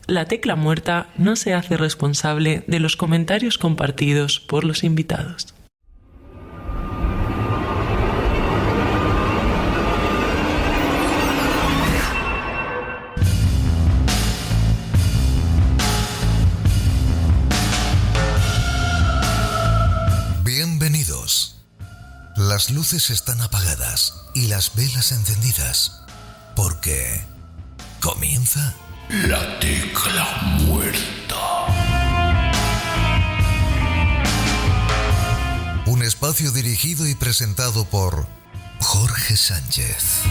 La Tecla Muerta no se hace responsable de los comentarios compartidos por los invitados. Bienvenidos. Las luces están apagadas y las velas encendidas, porque comienza La Tecla Muerta. Un espacio dirigido y presentado por Jorge Sánchez.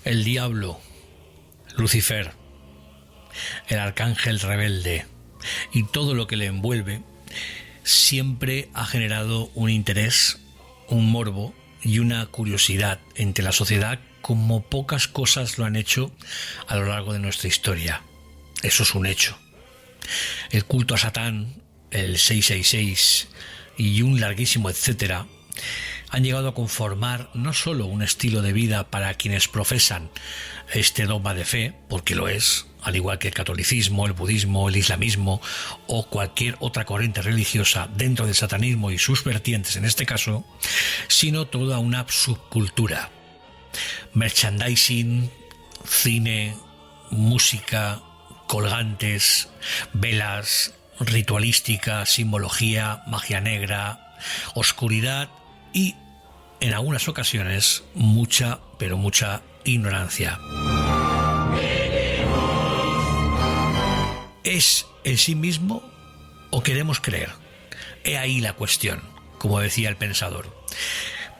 El diablo, Lucifer, el arcángel rebelde y todo lo que le envuelve siempre ha generado un interés, un morbo y una curiosidad entre la sociedad como pocas cosas lo han hecho a lo largo de nuestra historia. Eso es un hecho. El culto a Satán, el 666 y un larguísimo etcétera han llegado a conformar no solo un estilo de vida para quienes profesan este dogma de fe, porque lo es, al igual que el catolicismo, el budismo, el islamismo o cualquier otra corriente religiosa dentro del satanismo y sus vertientes en este caso, sino toda una subcultura. Merchandising, cine, música, colgantes, velas, ritualística, simbología, magia negra, oscuridad y, en algunas ocasiones, mucha, pero mucha ignorancia. ¿Es en sí mismo o queremos creer? He ahí la cuestión, como decía el pensador.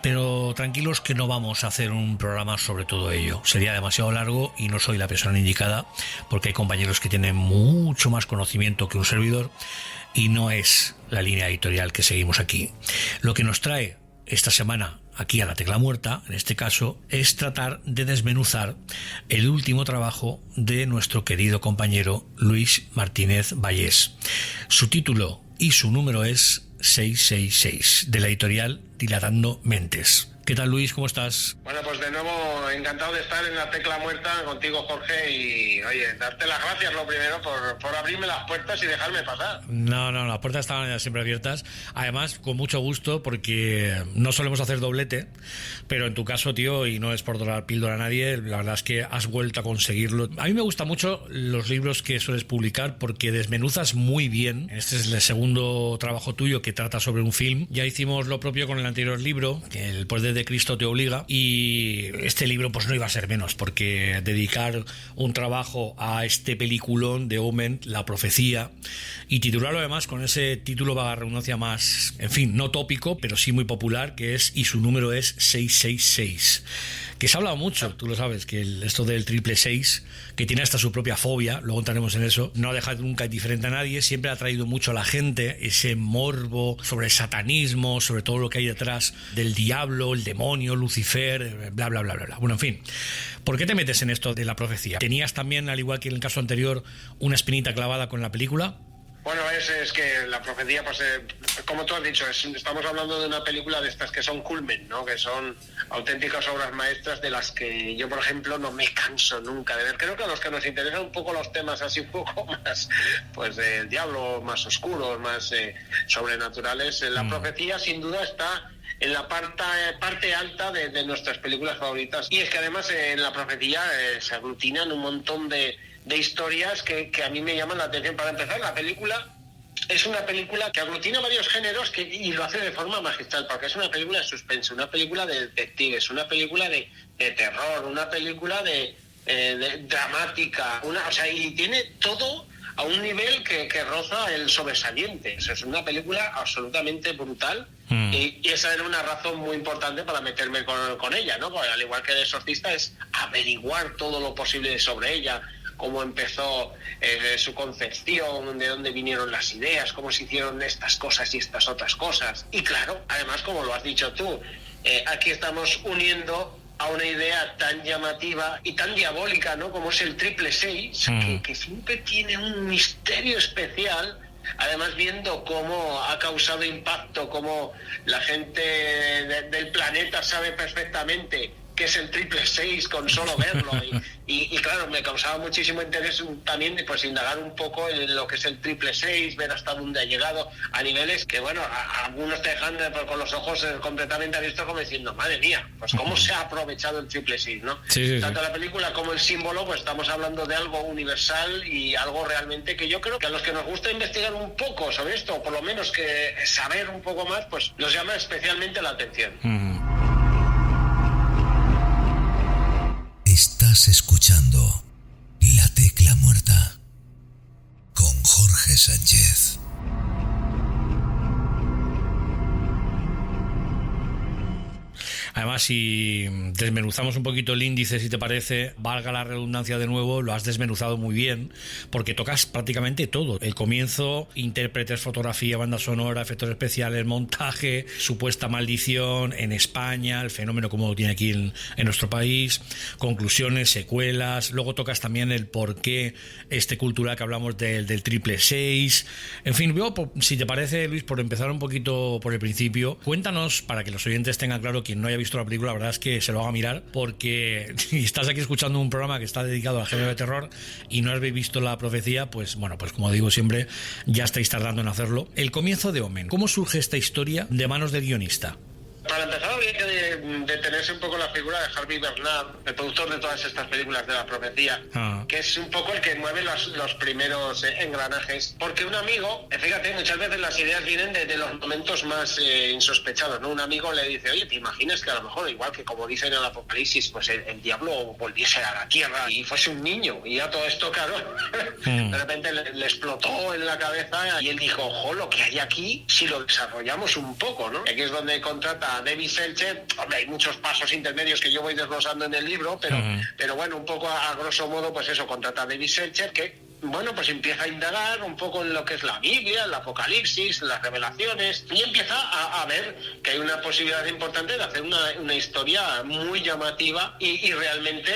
Pero tranquilos que no vamos a hacer un programa sobre todo ello. Sería demasiado largo y no soy la persona indicada, porque hay compañeros que tienen mucho más conocimiento que un servidor y no es la línea editorial que seguimos aquí. Lo que nos trae esta semana aquí a La Tecla Muerta, en este caso, es tratar de desmenuzar el último trabajo de nuestro querido compañero Luis Martínez Vallés. Su título y su número es 666, de la editorial Dilatando Mentes. ¿Qué tal, Luis? ¿Cómo estás? Bueno, pues de nuevo encantado de estar en La Tecla Muerta contigo, Jorge, y oye, darte las gracias lo primero por abrirme las puertas y dejarme pasar. No, las puertas estaban ya siempre abiertas, además con mucho gusto, porque no solemos hacer doblete, pero en tu caso, tío, y no es por dorar píldora a nadie, la verdad es que has vuelto a conseguirlo. A mí me gustan mucho los libros que sueles publicar porque desmenuzas muy bien. Este es el segundo trabajo tuyo que trata sobre un film. Ya hicimos lo propio con el anterior libro, que El poder de Cristo te obliga, y este libro pues no iba a ser menos, porque dedicar un trabajo a este peliculón de Omen, La Profecía, y titularlo además con ese título vaga redundancia más, en fin, no tópico, pero sí muy popular, que es, y su número es 666, que se ha hablado mucho, tú lo sabes, que esto del 666, que tiene hasta su propia fobia, luego entraremos en eso, no ha dejado nunca indiferente a nadie, siempre ha atraído mucho a la gente, ese morbo sobre el satanismo, sobre todo lo que hay detrás del diablo, el demonio, Lucifer, bla, bla, bla, bla, bla. Bueno, en fin, ¿por qué te metes en esto de la profecía? ¿Tenías también, al igual que en el caso anterior, una espinita clavada con la película? Bueno, es que La Profecía, pues como tú has dicho, estamos hablando de una película de estas que son culmen, ¿no? Que son auténticas obras maestras de las que yo, por ejemplo, no me canso nunca de ver. Creo que a los que nos interesan un poco los temas así un poco más, pues del diablo, más oscuros, más sobrenaturales, La Profecía sin duda está en la parte alta de nuestras películas favoritas. Y es que además en La Profecía se aglutinan un montón de historias que a mí me llaman la atención. Para empezar, la película es una película que aglutina varios géneros y lo hace de forma magistral, porque es una película de suspense, una película de detectives, una película de terror, una película de dramática, y tiene todo a un nivel que roza el sobresaliente. Es una película absolutamente brutal. Y esa era una razón muy importante para meterme con ella, ¿no? Porque al igual que El Exorcista, es averiguar todo lo posible sobre ella, cómo empezó su concepción, de dónde vinieron las ideas, cómo se hicieron estas cosas y estas otras cosas. Y claro, además, como lo has dicho tú, aquí estamos uniendo a una idea tan llamativa y tan diabólica, ¿no?, como es el 666, que siempre tiene un misterio especial. Además, viendo cómo ha causado impacto, cómo la gente del planeta sabe perfectamente qué es el 666 con solo verlo. Y claro, me causaba muchísimo interés también pues indagar un poco en lo que es el 666, ver hasta dónde ha llegado, a niveles que, bueno, algunos te dejan con los ojos completamente abiertos, como diciendo, madre mía, pues cómo se ha aprovechado el 666, ¿no? Sí. Tanto la película como el símbolo, pues estamos hablando de algo universal y algo realmente que yo creo que a los que nos gusta investigar un poco sobre esto, o por lo menos que saber un poco más, pues nos llama especialmente la atención. Estás escuchando La Tecla Muerta con Jorge Sánchez. Además, si desmenuzamos un poquito el índice, si te parece, valga la redundancia de nuevo, lo has desmenuzado muy bien, porque tocas prácticamente todo. El comienzo, intérpretes, fotografía, banda sonora, efectos especiales, montaje, supuesta maldición en España, el fenómeno como lo tiene aquí en nuestro país, conclusiones, secuelas. Luego tocas también el porqué cultural que hablamos del 666. En fin, yo, si te parece, Luis, por empezar un poquito por el principio, cuéntanos, para que los oyentes tengan claro, quien no haya visto la película, la verdad es que se lo haga mirar, porque si estás aquí escuchando un programa que está dedicado al género de terror y no habéis visto La Profecía, pues bueno, pues como digo siempre, ya estáis tardando en hacerlo. El comienzo de Omen. ¿Cómo surge esta historia de manos del guionista? Para empezar, habría que detenerse un poco en la figura de Harvey Bernard, el productor de todas estas películas de La Profecía, que es un poco el que mueve los primeros engranajes. Porque un amigo, fíjate, muchas veces las ideas vienen de los momentos más insospechados, ¿no? Un amigo le dice, oye, ¿te imaginas que a lo mejor, igual que como dicen en el Apocalipsis, pues el diablo volviese a la tierra y fuese un niño? Y ya todo esto, claro, de repente le explotó en la cabeza y él dijo, ojo, lo que hay aquí, si lo desarrollamos un poco, ¿no? Aquí es donde contrata a David Seltzer. Hombre, hay muchos pasos intermedios que yo voy desglosando en el libro, pero bueno, un poco a grosso modo, pues eso, contrata a David Seltzer, que bueno, pues empieza a indagar un poco en lo que es la Biblia, el Apocalipsis, las revelaciones, y empieza a ver que hay una posibilidad importante de hacer una historia muy llamativa y realmente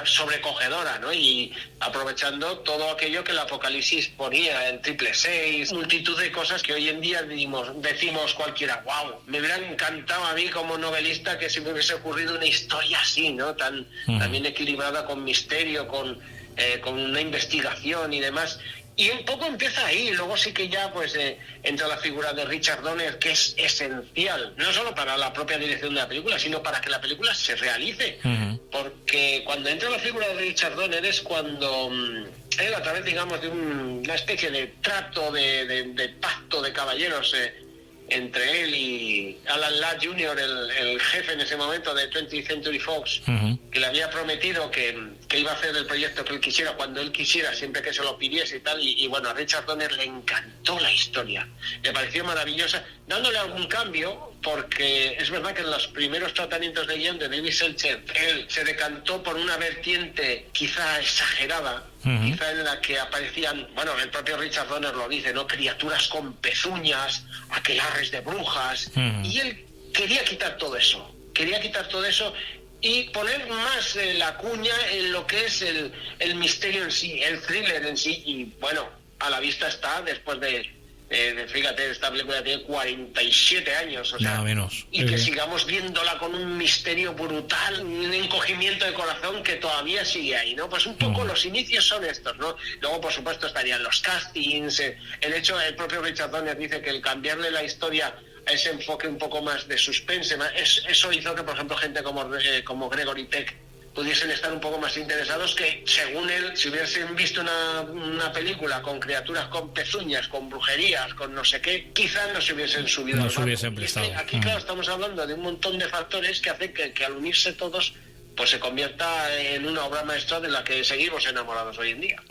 sobrecogedora, ¿no? Y aprovechando todo aquello que el Apocalipsis ponía, el 666, multitud de cosas que hoy en día decimos cualquiera, wow, me hubiera encantado a mí como novelista que se me hubiese ocurrido una historia así, ¿no? Tan bien equilibrada, con misterio, con una investigación y demás. Y un poco empieza ahí, luego sí que ya pues entra la figura de Richard Donner, que es esencial, no solo para la propia dirección de la película, sino para que la película se realice. Porque cuando entra la figura de Richard Donner es cuando él, a través, digamos, de una especie de trato, de pacto de caballeros entre él y Alan Ladd Jr., el jefe en ese momento de 20th Century Fox, que le había prometido que iba a hacer el proyecto que él quisiera, cuando él quisiera, siempre que se lo pidiese y tal, y bueno, a Richard Donner le encantó la historia, le pareció maravillosa, dándole algún cambio, porque es verdad que en los primeros tratamientos de guión de David Seltzer, él se decantó por una vertiente quizá exagerada, quizá en la que aparecían, bueno, el propio Richard Donner lo dice, ¿no?, criaturas con pezuñas, aquelarres de brujas, y él quería quitar todo eso y poner más la cuña en lo que es el misterio en sí, el thriller en sí. Y bueno, a la vista está, después fíjate, esta película tiene 47 años, o sea, nada menos. Y que sigamos viéndola con un misterio brutal, un encogimiento de corazón que todavía sigue ahí, ¿no? Pues un poco los inicios son estos, ¿no? Luego, por supuesto, estarían los castings, el propio Richard Donner dice que el cambiarle la historia a ese enfoque un poco más de suspense, eso hizo que, por ejemplo, gente como Gregory Peck pudiesen estar un poco más interesados, que según él, si hubiesen visto una película con criaturas con pezuñas, con brujerías, con no sé qué, quizás no se hubiesen subido. No se hubiesen prestado. Aquí, claro, estamos hablando de un montón de factores que hacen que al unirse todos, pues se convierta en una obra maestra de la que seguimos enamorados hoy en día.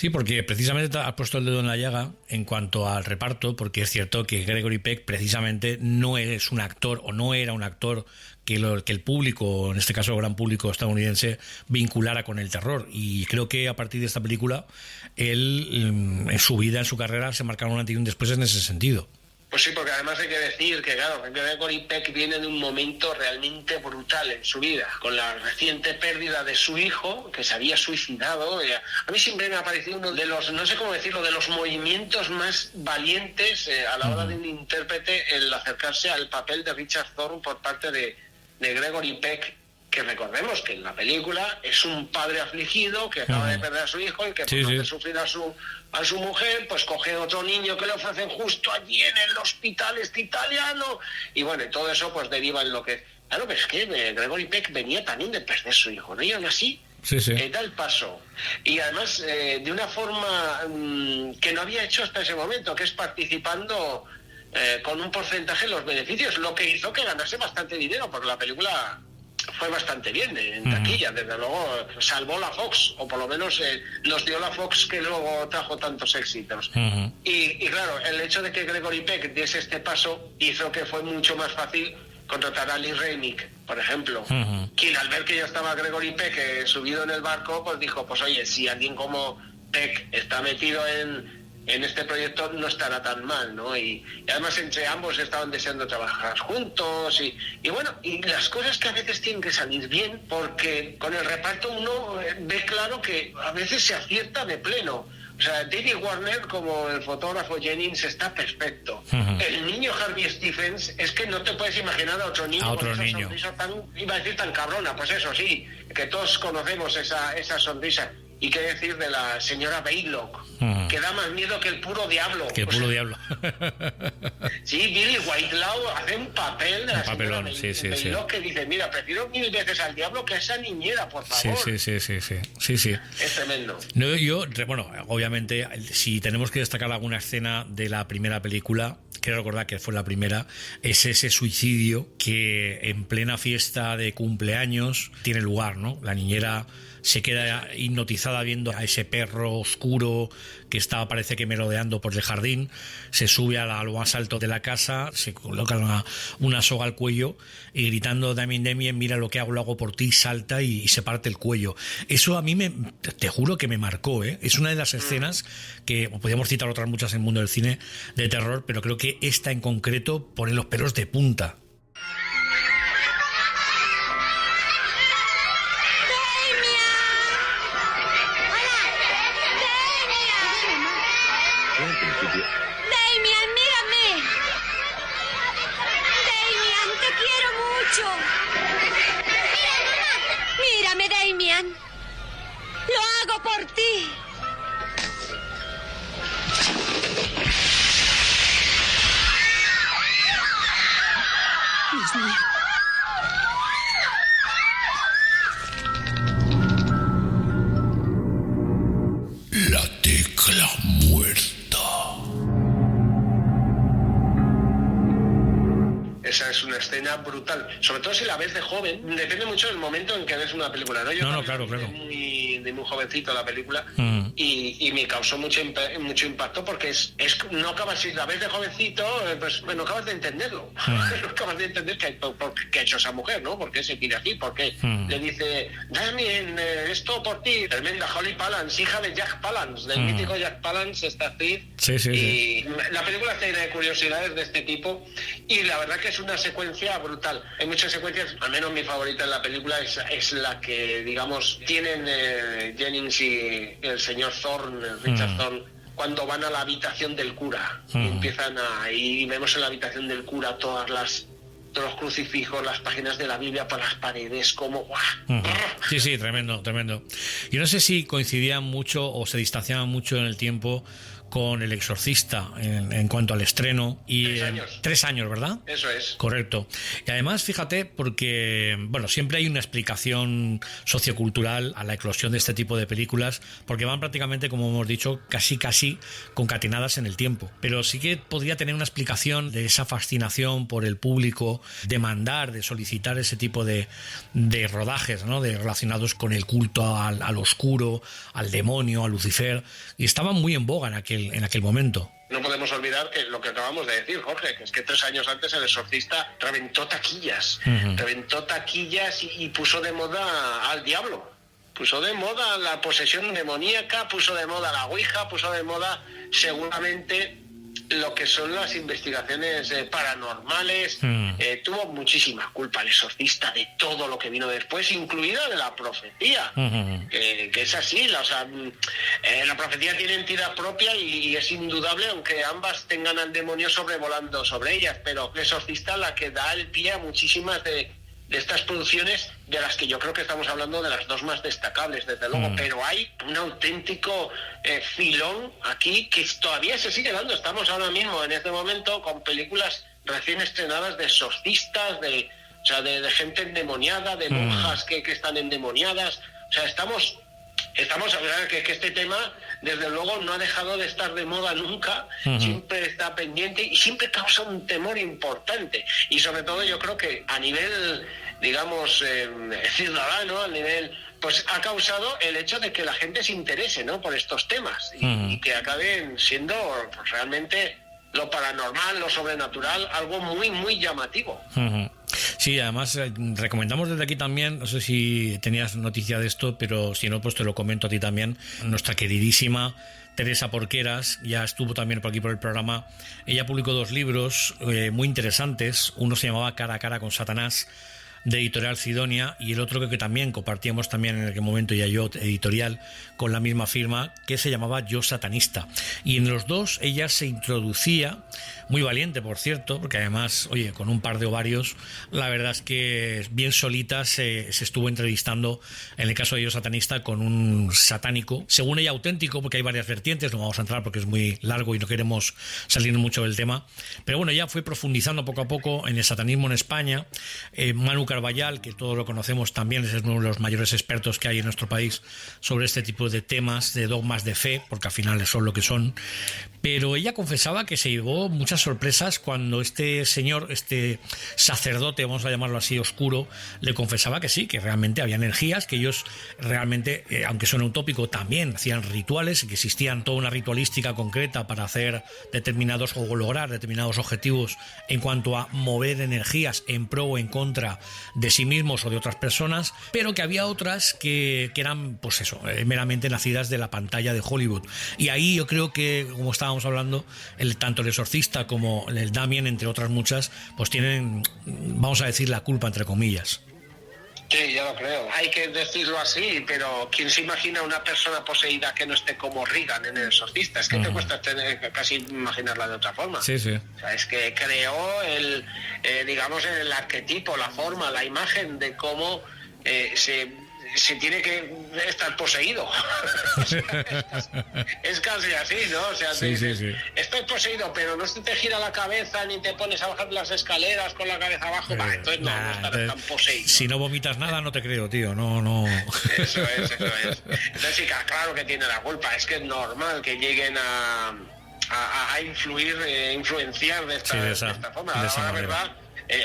Sí, porque precisamente has puesto el dedo en la llaga en cuanto al reparto, porque es cierto que Gregory Peck precisamente no es un actor, o no era un actor que el público, en este caso el gran público estadounidense, vinculara con el terror. Y creo que a partir de esta película, él, en su vida, en su carrera, se marcaron un antes y un después en ese sentido. Pues sí, porque además hay que decir que, claro, Gregory Peck viene de un momento realmente brutal en su vida, con la reciente pérdida de su hijo, que se había suicidado. A mí siempre me ha parecido uno de los, no sé cómo decirlo, de los movimientos más valientes a la hora de un intérprete, el acercarse al papel de Richard Thorne por parte de Gregory Peck, que recordemos que en la película es un padre afligido que acaba de perder a su hijo y que por no hacer sufrir a su mujer, pues coge otro niño que le ofrecen justo allí en el hospital italiano, y bueno, todo eso pues deriva en lo que... Claro, pero es que Gregory Peck venía también de perder a su hijo, ¿no? Y aún así da el paso. Y además de una forma que no había hecho hasta ese momento, que es participando con un porcentaje en los beneficios, lo que hizo que ganase bastante dinero, porque la película fue bastante bien en taquilla, desde luego salvó la Fox, o por lo menos nos dio la Fox que luego trajo tantos éxitos. Y claro, el hecho de que Gregory Peck diese este paso hizo que fue mucho más fácil contratar a Lee Remick, por ejemplo, quien al ver que ya estaba Gregory Peck subido en el barco, pues dijo, pues oye, si alguien como Peck está metido en este proyecto no estará tan mal, ¿no? Y además entre ambos estaban deseando trabajar juntos y bueno, y las cosas que a veces tienen que salir bien, porque con el reparto uno ve claro que a veces se acierta de pleno. O sea, David Warner como el fotógrafo Jennings está perfecto. El niño Harvey Stephens, es que no te puedes imaginar a otro niño con esa sonrisa tan, iba a decir tan cabrona, pues eso sí, que todos conocemos esa sonrisa. Y qué decir de la señora Baylock, que da más miedo que el puro diablo. Que el puro diablo. Sí, Billy Whitelaw hace un papel de la señora Baylock que dice, mira, prefiero 1000 veces al diablo que a esa niñera, por favor. Sí. Es tremendo. No, bueno, obviamente, si tenemos que destacar alguna escena de la primera película, quiero recordar que fue la primera, es ese suicidio que en plena fiesta de cumpleaños tiene lugar, ¿no? La niñera se queda hipnotizada viendo a ese perro oscuro que estaba, parece que merodeando por el jardín, se sube a lo más alto de la casa, se coloca una soga al cuello y gritando Damien, mira lo hago por ti, salta y se parte el cuello. Eso a mí te juro que me marcó, ¿eh? Es una de las escenas que podríamos citar otras muchas en el mundo del cine de terror, pero creo que esta en concreto pone los pelos de punta. Damian, mírame. Damian, te quiero mucho. Mírame, Damian. Lo hago por ti. Dios mío. La tecla muerta. Esa es una escena brutal, sobre todo si la ves de joven. Depende mucho del momento en que ves una película, ¿no? Yo claro. De muy jovencito la película y me causó mucho impacto porque no acabas, si la ves de jovencito, pues bueno, acabas de entenderlo. No acabas de entender qué ha hecho esa mujer, ¿no? ¿Por qué se quiere así? ¿Por qué le dice, Damien, esto por ti? Tremenda, Holly Palance, hija de Jack Palance, del mítico Jack Palance, esta actriz. Sí. La película tiene curiosidades de este tipo y la verdad que es una secuencia brutal. Hay muchas secuencias, al menos mi favorita en la película es la que, digamos, tienen Jennings y el señor Thorne, Richard Thorne, cuando van a la habitación del cura. Y empiezan y vemos en la habitación del cura todos los crucifijos, las páginas de la Biblia por las paredes, como ¡guau! Sí, tremendo. Yo no sé si coincidían mucho o se distanciaban mucho en el tiempo con El Exorcista en cuanto al estreno. Y 3 años. 3 años, ¿verdad? Eso es. Correcto. Y además, fíjate, porque, bueno, siempre hay una explicación sociocultural a la eclosión de este tipo de películas, porque van prácticamente, como hemos dicho, casi concatenadas en el tiempo. Pero sí que podría tener una explicación de esa fascinación por el público, de solicitar ese tipo de rodajes, ¿no? Relacionados con el culto al oscuro, al demonio, a Lucifer, y estaban muy en boga en aquel momento. No podemos olvidar que lo que acabamos de decir, Jorge, que es que 3 años antes El Exorcista reventó taquillas, y puso de moda al diablo, puso de moda la posesión demoníaca, puso de moda la ouija, puso de moda seguramente lo que son las investigaciones paranormales. Tuvo muchísima culpa El Exorcista de todo lo que vino después, incluida de la profecía, que es así. La profecía tiene entidad propia y es indudable, aunque ambas tengan al demonio sobrevolando sobre ellas, pero El Exorcista la que da el pie a muchísimas de estas producciones, de las que yo creo que estamos hablando de las 2 más destacables, desde luego, pero hay un auténtico filón aquí que todavía se sigue dando. Estamos ahora mismo, en este momento, con películas recién estrenadas de exorcistas, de gente endemoniada, de monjas que están endemoniadas. O sea, estamos a ver que este tema, desde luego, no ha dejado de estar de moda nunca, siempre está pendiente y siempre causa un temor importante. Y sobre todo yo creo que a nivel, digamos, ciudadano, a nivel, pues ha causado el hecho de que la gente se interese, ¿no?, por estos temas y que acaben siendo, pues, realmente lo paranormal, lo sobrenatural, algo muy, muy llamativo. Sí, además recomendamos desde aquí también, no sé si tenías noticia de esto, pero si no, pues te lo comento a ti también, nuestra queridísima Teresa Porqueras ya estuvo también por aquí por el programa. Ella publicó 2 libros muy interesantes. Uno se llamaba Cara a cara con Satanás, de Editorial Sidonia, y el otro que también compartíamos también en aquel momento, ya yo, editorial, con la misma firma, que se llamaba Yo Satanista. Y en los 2 ella se introducía, muy valiente por cierto, porque además, oye, con un par de ovarios, la verdad es que bien solita se estuvo entrevistando, en el caso de Yo Satanista, con un satánico, según ella auténtico, porque hay varias vertientes, no vamos a entrar porque es muy largo y no queremos salir mucho del tema, pero bueno, ella fue profundizando poco a poco en el satanismo en España. Manu Carballal, que todos lo conocemos también, es uno de los mayores expertos que hay en nuestro país sobre este tipo de temas, de dogmas de fe, porque al final son lo que son. Pero ella confesaba que se llevó muchas sorpresas cuando este señor, este sacerdote, vamos a llamarlo así, oscuro, le confesaba que sí, que realmente había energías, que ellos realmente, aunque suene utópico, también hacían rituales, que existían toda una ritualística concreta para hacer determinados o lograr determinados objetivos en cuanto a mover energías en pro o en contra de sí mismos o de otras personas, pero que había otras que eran, pues eso, meramente nacidas de la pantalla de Hollywood. Y ahí yo creo que, como estábamos hablando, tanto El Exorcista como el Damien, entre otras muchas, pues tienen, vamos a decir, la culpa, entre comillas. Sí, ya lo creo. Hay que decirlo así, pero ¿quién se imagina una persona poseída que no esté como Regan en El Exorcista? Es que te cuesta casi imaginarla de otra forma. Sí, sí. O sea, es que creó digamos, el arquetipo, la forma, la imagen de cómo se tiene que estar poseído. es casi así, ¿no? O sea, sí. Estoy poseído, pero no se te gira la cabeza ni te pones a bajar las escaleras con la cabeza abajo. Entonces no estarás tan poseído. Si no vomitas nada, no te creo, tío. No. Eso es. Entonces sí, claro que tiene la culpa. Es que es normal que lleguen a influenciar de esta forma. Ahora, ¿verdad?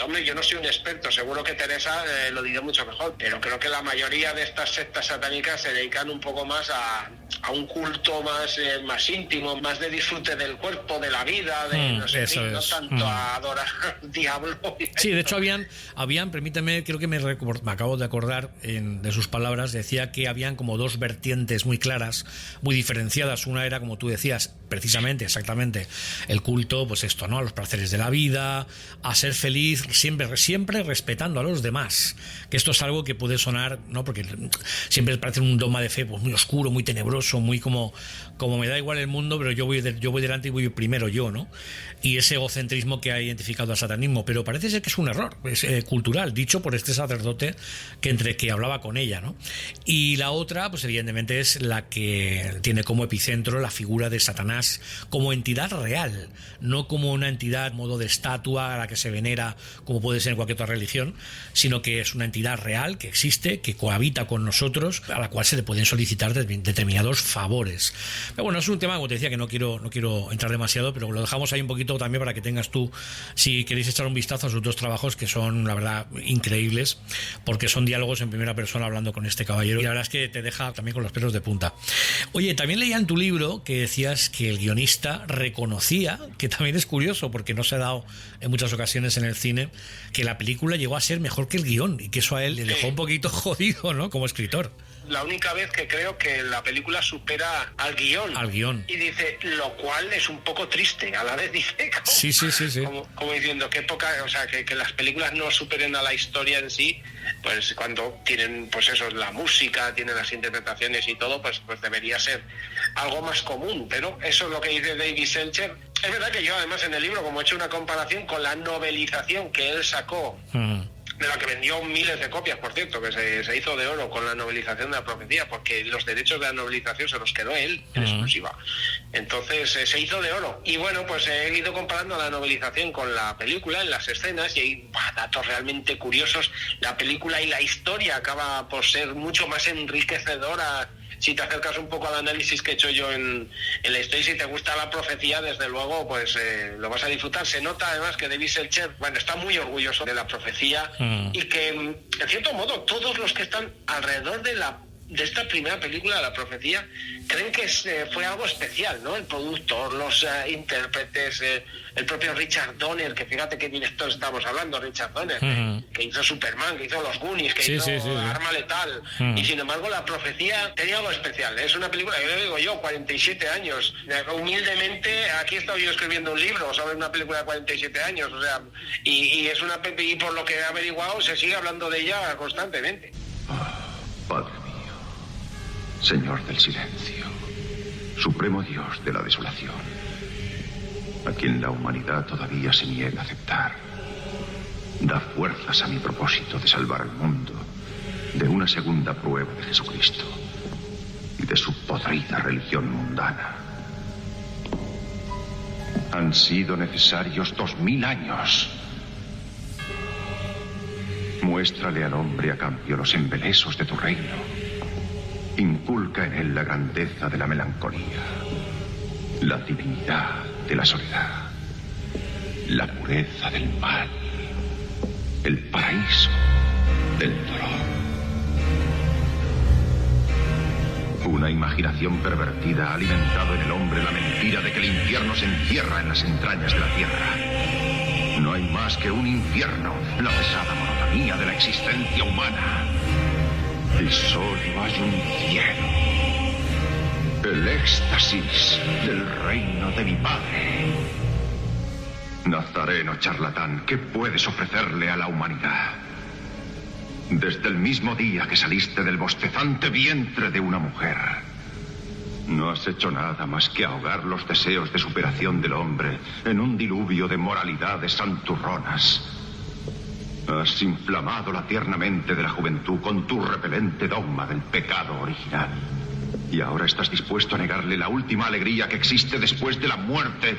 Hombre, yo no soy un experto, seguro que Teresa lo dirá mucho mejor, pero creo que la mayoría de estas sectas satánicas se dedican un poco más a un culto más íntimo, más de disfrute del cuerpo, de la vida, no tanto a adorar al diablo. Sí, de hecho habían, permíteme, creo que me acabo de acordar de sus palabras, decía que habían como 2 vertientes muy claras, muy diferenciadas. Una era, como tú decías, precisamente, exactamente, el culto, pues esto, ¿no?, a los placeres de la vida, a ser feliz, y siempre respetando a los demás, que esto es algo que puede sonar, ¿no? Porque siempre parece un dogma de fe pues muy oscuro, muy tenebroso, muy como me da igual el mundo, pero yo voy delante y voy primero yo, ¿no? Y ese egocentrismo que ha identificado al satanismo, pero parece ser que es un error cultural, dicho por este sacerdote que hablaba con ella, ¿no? Y la otra, pues evidentemente es la que tiene como epicentro la figura de Satanás como entidad real, no como una entidad modo de estatua a la que se venera como puede ser en cualquier otra religión, sino que es una entidad real que existe, que cohabita con nosotros, a la cual se le pueden solicitar determinados favores. Pero bueno, es un tema, como te decía, que no quiero entrar demasiado, pero lo dejamos ahí un poquito también para que tengas tú, si queréis echar un vistazo a sus dos trabajos, que son la verdad increíbles, porque son diálogos en primera persona hablando con este caballero, y la verdad es que te deja también con los pelos de punta. Oye, también leía en tu libro que decías que el guionista reconocía, que también es curioso porque no se ha dado en muchas ocasiones en el cine, que la película llegó a ser mejor que el guión, y que eso a él le dejó un poquito jodido, ¿no? Como escritor. La única vez que creo que la película supera al guión. Al guión. Y dice, lo cual es un poco triste. A la vez dice, sí. Como diciendo, qué poca, o sea, que las películas no superen a la historia en sí, pues cuando tienen, pues eso, la música, tienen las interpretaciones y todo, pues debería ser algo más común. Pero eso es lo que dice David Seltzer. Es verdad que yo, además, en el libro, como he hecho una comparación con la novelización que él sacó, de la que vendió miles de copias, por cierto, que se hizo de oro con la novelización de la profecía, porque los derechos de la novelización se los quedó él en exclusiva. Entonces se hizo de oro. Y bueno, pues he ido comparando la novelización con la película en las escenas y hay datos realmente curiosos. La película y la historia acaba por ser mucho más enriquecedora si te acercas un poco al análisis que he hecho yo en la historia. Si te gusta la profecía, desde luego, pues lo vas a disfrutar. Se nota además que David Seltzer, está muy orgulloso de la profecía y que, en cierto modo, todos los que están alrededor de esta primera película de la profecía creen que fue algo especial, ¿no? El productor, los intérpretes, el propio Richard Donner, que fíjate qué director estamos hablando, Richard Donner, que hizo Superman, que hizo Los Goonies, que hizo Arma Letal, y sin embargo la profecía tenía algo especial. Es una película, yo 47 años, humildemente aquí he estado yo escribiendo un libro sobre una película de 47 años, o sea, y por lo que he averiguado se sigue hablando de ella constantemente. Padre mío, Señor del silencio, Supremo Dios de la desolación, a quien la humanidad todavía se niega a aceptar, da fuerzas a mi propósito de salvar al mundo de una segunda prueba de Jesucristo y de su podrida religión mundana. Han sido necesarios 2000 años. Muéstrale al hombre a cambio los embelesos de tu reino. Inculca en él la grandeza de la melancolía, la divinidad de la soledad, la pureza del mal, el paraíso del dolor. Una imaginación pervertida ha alimentado en el hombre la mentira de que el infierno se encierra en las entrañas de la tierra. No hay más que un infierno, la pesada monotonía de la existencia humana. Y solo hay un cielo, el éxtasis del reino de mi Padre. Nazareno charlatán, ¿qué puedes ofrecerle a la humanidad? Desde el mismo día que saliste del bostezante vientre de una mujer, no has hecho nada más que ahogar los deseos de superación del hombre en un diluvio de moralidades santurronas. Has inflamado la tierna mente de la juventud con tu repelente dogma del pecado original. Y ahora estás dispuesto a negarle la última alegría que existe después de la muerte,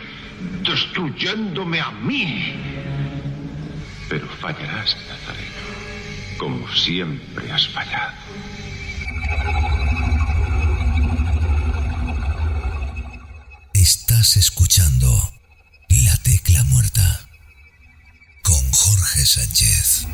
destruyéndome a mí. Pero fallarás, Nazareno, como siempre has fallado. Estás escuchando La Tecla Muerta con Jorge Sánchez.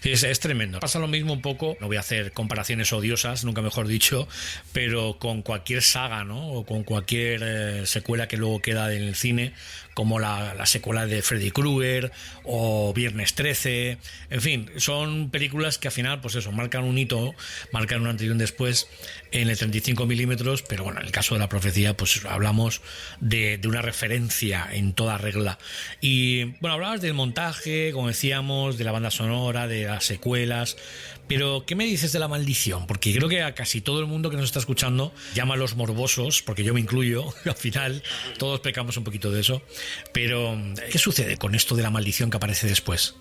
Sí, es tremendo. Pasa lo mismo un poco, no voy a hacer comparaciones odiosas, nunca mejor dicho, pero con cualquier saga, ¿no? O con cualquier secuela que luego queda en el cine, como la secuela de Freddy Krueger o Viernes 13. En fin, son películas que al final, pues eso, marcan un hito, marcan un antes y un después en el 35 milímetros, pero bueno, en el caso de La Profecía, pues hablamos de una referencia en toda regla. Y bueno, hablabas del montaje, como decíamos, de la banda sonora, de las secuelas. Pero, ¿qué me dices de La Maldición? Porque creo que a casi todo el mundo que nos está escuchando llama a los morbosos, porque yo me incluyo, al final todos pecamos un poquito de eso. Pero, ¿qué sucede con esto de La Maldición que aparece después?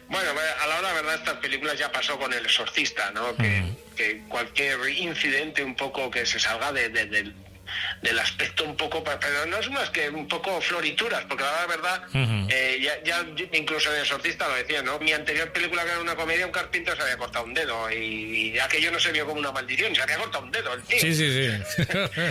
Bueno, a la hora, verdad, estas películas ya pasó con El Exorcista, ¿no? Que cualquier incidente un poco que se salga del aspecto un poco, pero no es más que un poco florituras, porque la verdad, ya incluso en El Exorcista lo decía, ¿no? Mi anterior película, que era una comedia, un carpintero se había cortado un dedo, y aquello no se vio como una maldición, se había cortado un dedo el tío. Sí.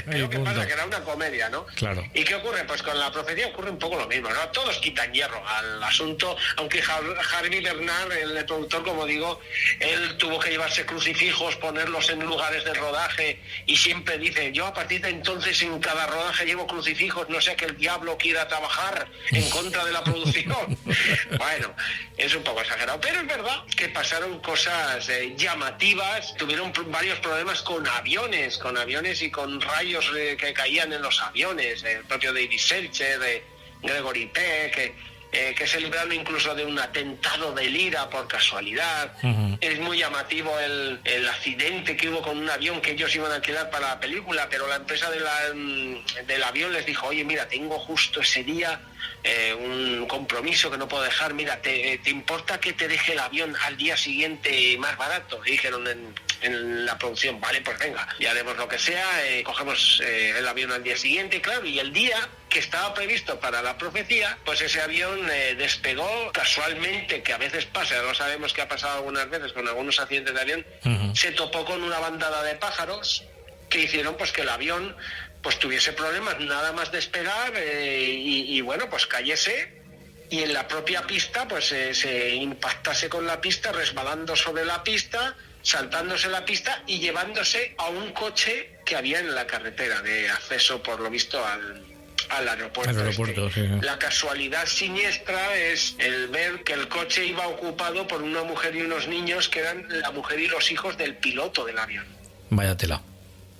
Pero ¿qué pasa? Que era una comedia, ¿no? Claro. ¿Y qué ocurre? Pues con La Profecía ocurre un poco lo mismo, ¿no? Todos quitan hierro al asunto, aunque Harvey Bernard, el productor, como digo, él tuvo que llevarse crucifijos, ponerlos en lugares de rodaje, y siempre dice, yo a partir de entonces en cada rodaje llevo crucifijos, no sea que el diablo quiera trabajar en contra de la producción. Bueno, es un poco exagerado, pero es verdad que pasaron cosas llamativas. Tuvieron varios problemas con aviones y con rayos que caían en los aviones. El propio David Seltzer, Gregory Peck, que se libraron incluso de un atentado de Lira por casualidad. Es muy llamativo el accidente que hubo con un avión que ellos iban a alquilar para la película, pero la empresa del avión les dijo, oye, mira, tengo justo ese día un compromiso que no puedo dejar, mira, ¿te importa que te deje el avión al día siguiente más barato? Y dijeron en la producción, vale, pues venga, ya haremos lo que sea, cogemos el avión al día siguiente, claro, y el día que estaba previsto para La Profecía, pues ese avión despegó casualmente, que a veces pasa, ya lo sabemos que ha pasado algunas veces con algunos accidentes de avión, se topó con una bandada de pájaros que hicieron pues que el avión pues tuviese problemas nada más despegar y bueno, pues cayese y en la propia pista pues se impactase con la pista, resbalando sobre la pista, saltándose la pista y llevándose a un coche que había en la carretera de acceso, por lo visto, al aeropuerto. Sí. La casualidad siniestra es el ver que el coche iba ocupado por una mujer y unos niños que eran la mujer y los hijos del piloto del avión. Vaya tela.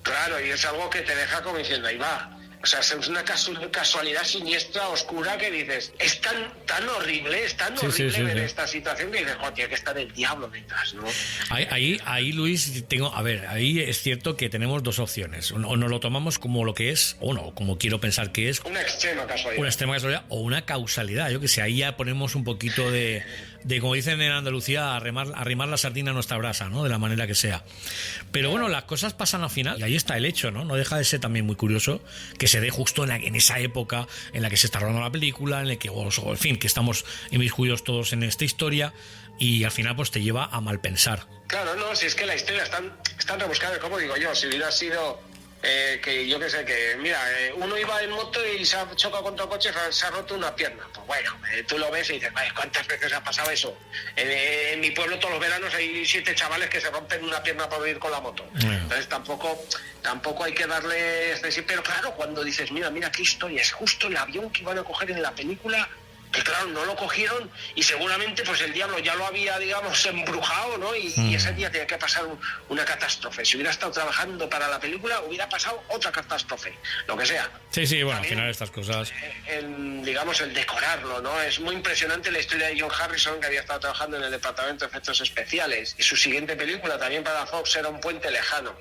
Claro, y es algo que te deja como diciendo, ahí va. O sea, es una casualidad siniestra, oscura, que dices, es tan horrible, ver esta situación que dices, joder, tiene que estar el diablo detrás, ¿no? Ahí, Luis, ahí es cierto que tenemos dos opciones. O nos lo tomamos como lo que es, o no, como quiero pensar que es. Una extrema casualidad. Una extrema casualidad o una causalidad. Yo que sé, ahí ya ponemos un poquito de como dicen en Andalucía, arrimar la sardina a nuestra brasa, ¿no? De la manera que sea. Pero bueno, las cosas pasan al final y ahí está el hecho, ¿no? No deja de ser también muy curioso que se dé justo en esa época en la que se está rodando la película, en la que, en fin, que estamos inmiscuidos todos en esta historia y al final pues te lleva a mal pensar. Claro, no, si es que la historia es tan rebuscada, como digo yo, si hubiera sido que yo que sé, que mira, uno iba en moto y se ha chocado contra el coche, se ha roto una pierna. Pues bueno, tú lo ves y dices, ¿cuántas veces ha pasado eso? En mi pueblo todos los veranos hay 7 chavales que se rompen una pierna por ir con la moto. Entonces tampoco hay que darle pero claro, cuando dices, mira qué historia, es justo el avión que iban a coger en la película, que claro, no lo cogieron y seguramente pues el diablo ya lo había, digamos, embrujado, ¿no? Y ese día tenía que pasar una catástrofe. Si hubiera estado trabajando para la película, hubiera pasado otra catástrofe, lo que sea. Sí, bueno, también, al final estas cosas... el decorarlo, ¿no? Es muy impresionante la historia de John Harrison, que había estado trabajando en el departamento de efectos especiales. Y su siguiente película, también para Fox, era Un puente lejano.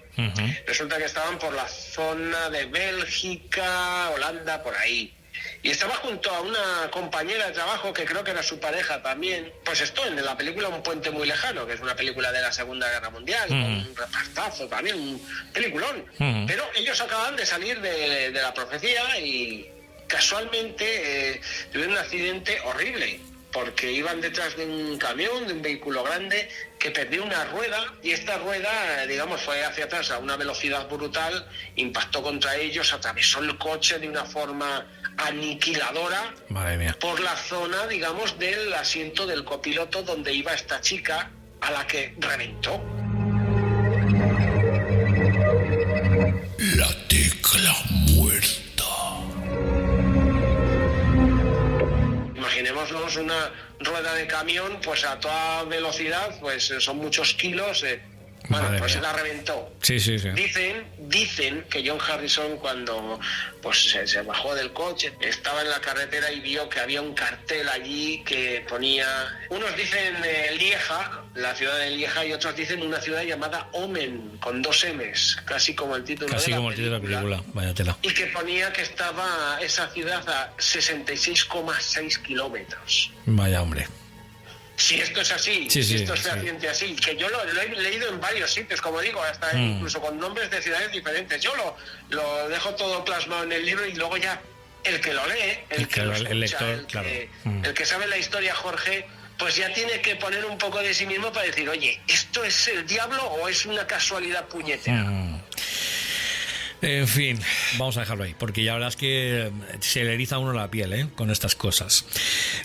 Resulta que estaban por la zona de Bélgica, Holanda, por ahí. Y estaba junto a una compañera de trabajo que creo que era su pareja también. Pues esto en la película Un puente muy lejano, que es una película de la Segunda Guerra Mundial, con un repartazo también, un peliculón. Pero ellos acaban de salir de La Profecía y casualmente tuvieron un accidente horrible, porque iban detrás de un camión, de un vehículo grande, que perdió una rueda, y esta rueda, digamos, fue hacia atrás a una velocidad brutal, impactó contra ellos, atravesó el coche de una forma aniquiladora. Madre mía. Por la zona, digamos, del asiento del copiloto donde iba esta chica, a la que reventó. La tecla muerta. imaginémonos una rueda de camión, pues a toda velocidad, pues son muchos kilos. Bueno, Madre pues mía. la reventó. Sí. Dicen que John Harrison, cuando pues se bajó del coche, estaba en la carretera y vio que había un cartel allí que ponía, unos dicen Lieja, la ciudad de Lieja, y otros dicen una ciudad llamada Omen, con 2 M's, casi como el título Casi de la como el título de la película. Vaya tela. Y que ponía que estaba esa ciudad a 66,6 kilómetros. Vaya hombre. Si esto es así, Sí, si sí, esto es sí. fehaciente así, que yo lo he leído en varios sitios, como digo, hasta incluso con nombres de ciudades diferentes. Yo lo dejo todo plasmado en el libro y luego ya el que lo lee, el que lo escucha, el lector, claro. el que sabe la historia, Jorge, pues ya tiene que poner un poco de sí mismo para decir, oye, ¿esto es el diablo o es una casualidad puñetera? En fin, vamos a dejarlo ahí, porque ya la verdad es que se le eriza a uno la piel, con estas cosas.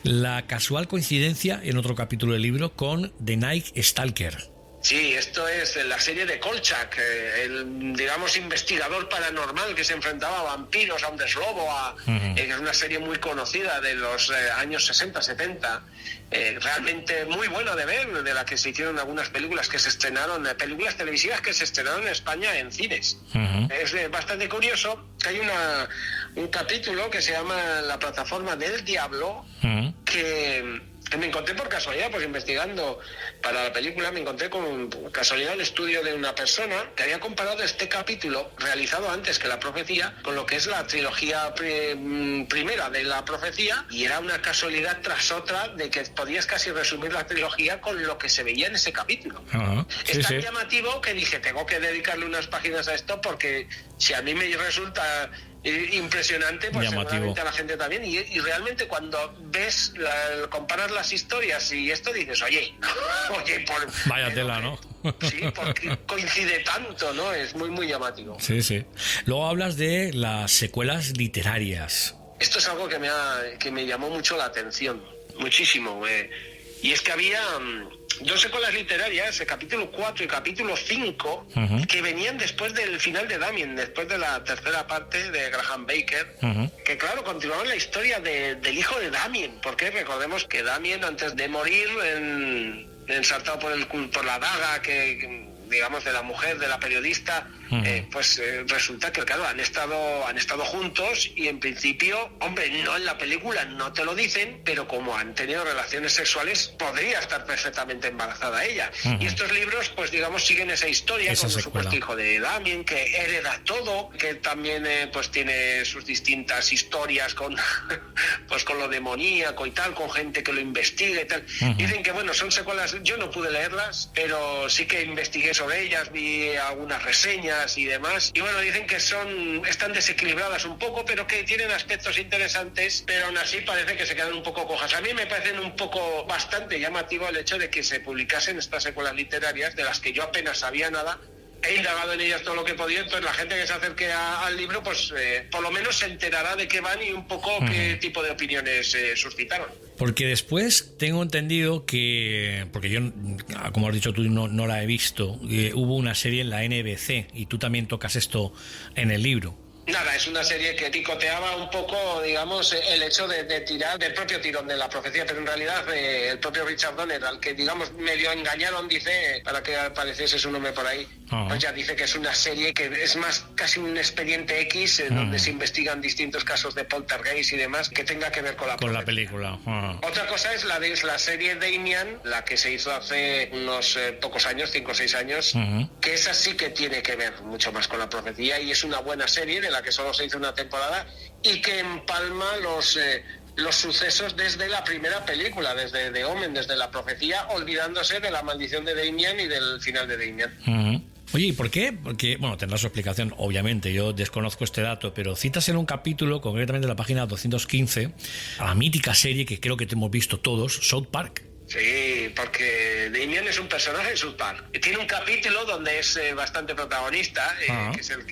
La casual coincidencia en otro capítulo del libro con The Night Stalker. Sí, esto es la serie de Kolchak, el, digamos, investigador paranormal que se enfrentaba a vampiros, a hombres lobo, es una serie muy conocida de los años 60, 70, realmente muy buena de ver, de la que se hicieron algunas películas que se estrenaron, películas televisivas que se estrenaron en España en cines. Es bastante curioso que hay un capítulo que se llama La plataforma del diablo, que me encontré por casualidad, pues investigando para la película, me encontré con casualidad el estudio de una persona que había comparado este capítulo, realizado antes que La Profecía, con lo que es la trilogía primera de La Profecía, y era una casualidad tras otra de que podías casi resumir la trilogía con lo que se veía en ese capítulo. Es tan llamativo que dije, tengo que dedicarle unas páginas a esto, porque si a mí me resulta impresionante, pues llamativo. seguramente a la gente también, y realmente cuando ves, comparas las historias y esto, dices, oye, vaya tela, ¿no? Sí, porque coincide tanto, ¿no? Es muy, muy llamativo. Sí. Luego hablas de las secuelas literarias. Esto es algo que me llamó mucho la atención, muchísimo. Y es que había 2 secuelas literarias, el capítulo 4 y capítulo 5, que venían después del final de Damien, después de la tercera parte de Graham Baker, que claro, continuaban la historia del hijo de Damien, porque recordemos que Damien, antes de morir, ensartado por la daga digamos, de la mujer, de la periodista, resulta que, claro, han estado juntos y en principio, hombre, no en la película, no te lo dicen, pero como han tenido relaciones sexuales, podría estar perfectamente embarazada ella. Y estos libros, pues digamos, siguen esa historia, con el supuesto hijo de Damien, que hereda todo, que también pues tiene sus distintas historias con pues con lo demoníaco y tal, con gente que lo investiga y tal. Dicen que, bueno, son secuelas, yo no pude leerlas, pero sí que investigué sobre ellas, vi algunas reseñas y demás, y bueno, dicen que están desequilibradas un poco, pero que tienen aspectos interesantes, pero aún así parece que se quedan un poco cojas. A mí me parecen bastante llamativo el hecho de que se publicasen estas secuelas literarias, de las que yo apenas sabía nada. He indagado en ellas todo lo que he podido, entonces la gente que se acerque al libro, pues por lo menos se enterará de qué van y un poco qué tipo de opiniones suscitaron. Porque después tengo entendido que, porque yo, como has dicho tú, no la he visto, hubo una serie en la NBC y tú también tocas esto en el libro. Nada, es una serie que picoteaba un poco, digamos, el hecho de tirar del propio tirón de La Profecía, pero en realidad el propio Richard Donner, al que, digamos, medio engañaron, dice, para que apareciese su nombre por ahí, pues ya dice que es una serie que es más casi un expediente X, donde se investigan distintos casos de poltergeist y demás, que tenga que ver con la película. Otra cosa es la serie Damian, la que se hizo hace unos pocos años, 5 o 6 años, que esa sí que tiene que ver mucho más con La Profecía, y es una buena serie de la que solo se hizo una temporada y que empalma los sucesos desde la primera película, desde The Omen, desde La Profecía, olvidándose de la maldición de Damian y del final de Damian. Oye, ¿y por qué? Porque, bueno, tendrá su explicación, obviamente, yo desconozco este dato, pero citas en un capítulo, concretamente en la página 215, a la mítica serie que creo que te hemos visto todos, South Park. Sí, porque Damian es un personaje de South Park. Tiene un capítulo donde es bastante protagonista, que es el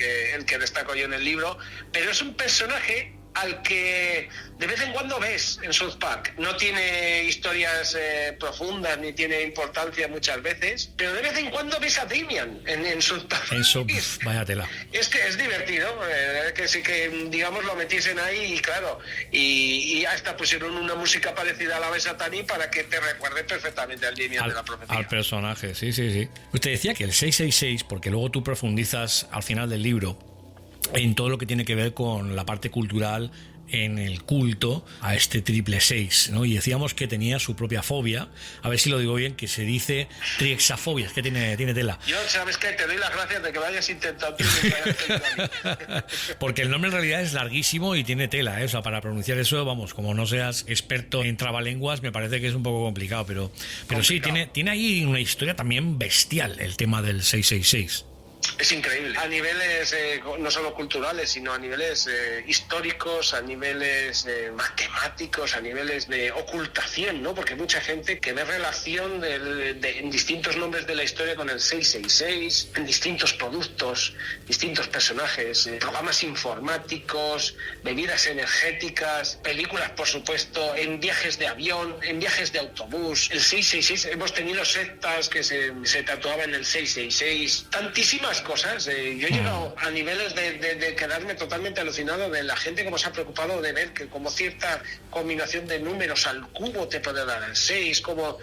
que destaco yo en el libro, pero es un personaje al que de vez en cuando ves en South Park. No tiene historias profundas ni tiene importancia muchas veces, pero de vez en cuando ves a Damian en South Park. Eso, vaya tela. Es que es divertido, que sí que, digamos, lo metiesen ahí y claro, y hasta pusieron una música parecida a la de Satani para que te recuerde perfectamente al Damian de la profecía. Al personaje, sí. Usted decía que el 666, porque luego tú profundizas al final del libro en todo lo que tiene que ver con la parte cultural en el culto a este 666, ¿no? Y decíamos que tenía su propia fobia, a ver si lo digo bien, que se dice triexafobia, es que tiene tela. Yo, ¿sabes qué? Te doy las gracias de que lo hayas intentado. Porque el nombre en realidad es larguísimo y tiene tela, ¿eh? O sea, para pronunciar eso, vamos, como no seas experto en trabalenguas, me parece que es un poco complicado, pero sí, tiene ahí una historia también bestial el tema del 666. Es increíble. A niveles no solo culturales, sino a niveles históricos, a niveles matemáticos, a niveles de ocultación, ¿no? Porque mucha gente que ve relación en distintos nombres de la historia con el 666, en distintos productos, distintos personajes, programas informáticos, bebidas energéticas, películas, por supuesto, en viajes de avión, en viajes de autobús. El 666, hemos tenido sectas que se tatuaban el 666, tantísimas cosas. Yo he llegado a niveles de quedarme totalmente alucinado de la gente como se ha preocupado de ver que como cierta combinación de números al cubo te puede dar el 6, como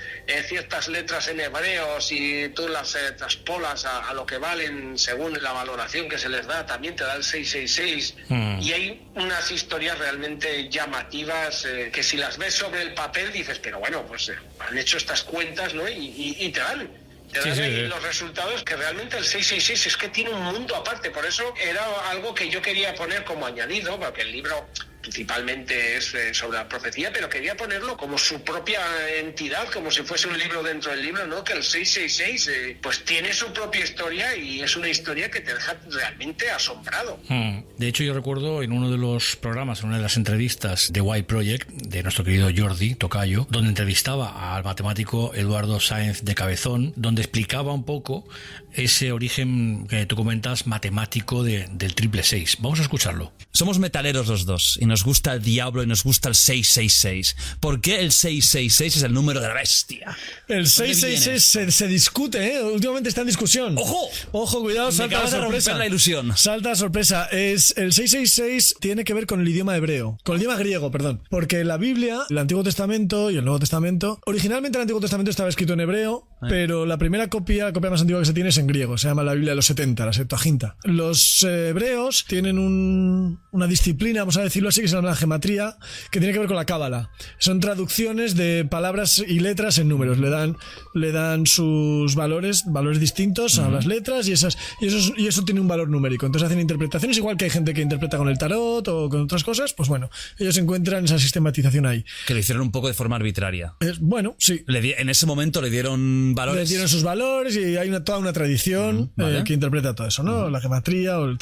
ciertas letras en hebreo, si tú las traspolas a lo que valen según la valoración que se les da, también te da el 666. Y hay unas historias realmente llamativas que si las ves sobre el papel dices, pero bueno, pues han hecho estas cuentas, ¿no? Y te dan. Los resultados que realmente el 666 es que tiene un mundo aparte. Por eso era algo que yo quería poner como añadido, porque el libro principalmente es sobre la profecía, pero quería ponerlo como su propia entidad, como si fuese un libro dentro del libro, ¿no? Que el 666 pues tiene su propia historia y es una historia que te deja realmente asombrado. De hecho, yo recuerdo en uno de los programas, en una de las entrevistas de White Project, de nuestro querido Jordi Tocayo, donde entrevistaba al matemático Eduardo Sáenz de Cabezón, donde explicaba un poco ese origen que tú comentas matemático del 666. Vamos a escucharlo. Somos metaleros los dos y nos gusta el diablo y nos gusta el 666. ¿Por qué el 666 es el número de la bestia? El 666 se discute, ¿eh? Últimamente está en discusión. ¡Ojo! Ojo, cuidado, salta la sorpresa. La ilusión. Salta la sorpresa. El 666 tiene que ver con el idioma hebreo, con el idioma griego, perdón. Porque la Biblia, el Antiguo Testamento y el Nuevo Testamento, originalmente el Antiguo Testamento estaba escrito en hebreo, pero la primera copia, la copia más antigua que se tiene es en griego, se llama la Biblia de los 70, la Septuaginta. Los hebreos tienen una disciplina, vamos a decirlo así, que se llama la gematría, que tiene que ver con la cábala. Son traducciones de palabras y letras en números. Le dan sus valores distintos a las letras y eso tiene un valor numérico. Entonces hacen interpretaciones, igual que hay gente que interpreta con el tarot o con otras cosas, pues bueno, ellos encuentran esa sistematización ahí. Que lo hicieron un poco de forma arbitraria. Bueno, sí. En ese momento le dieron valores. Le dieron sus valores y hay toda una tradición que interpreta todo eso, ¿no? La gematría o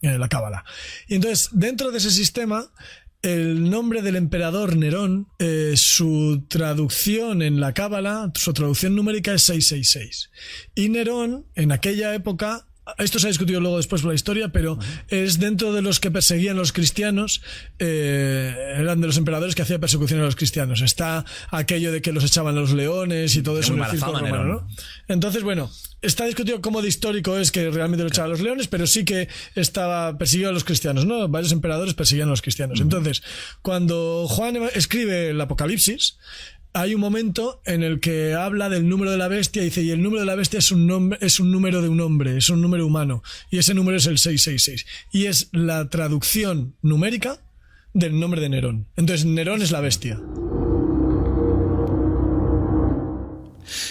la cábala. Y entonces, dentro de ese sistema, el nombre del emperador Nerón, su traducción en la cábala, su traducción numérica es 666. Y Nerón, en aquella época, esto se ha discutido luego después por la historia, pero es dentro de los que perseguían a los cristianos, eran de los emperadores que hacía persecución a los cristianos. Está aquello de que los echaban a los leones y todo eso en el circo romano, ¿no? Entonces, bueno, está discutido cómo de histórico es que realmente lo echaban a los leones, pero sí que estaba persiguiendo a los cristianos, ¿no? Varios emperadores persiguían a los cristianos. Entonces, cuando Juan escribe el Apocalipsis, hay un momento en el que habla del número de la bestia y dice, y el número de la bestia es un número de un hombre, es un número humano, y ese número es el 666, y es la traducción numérica del nombre de Nerón. Entonces Nerón es la bestia.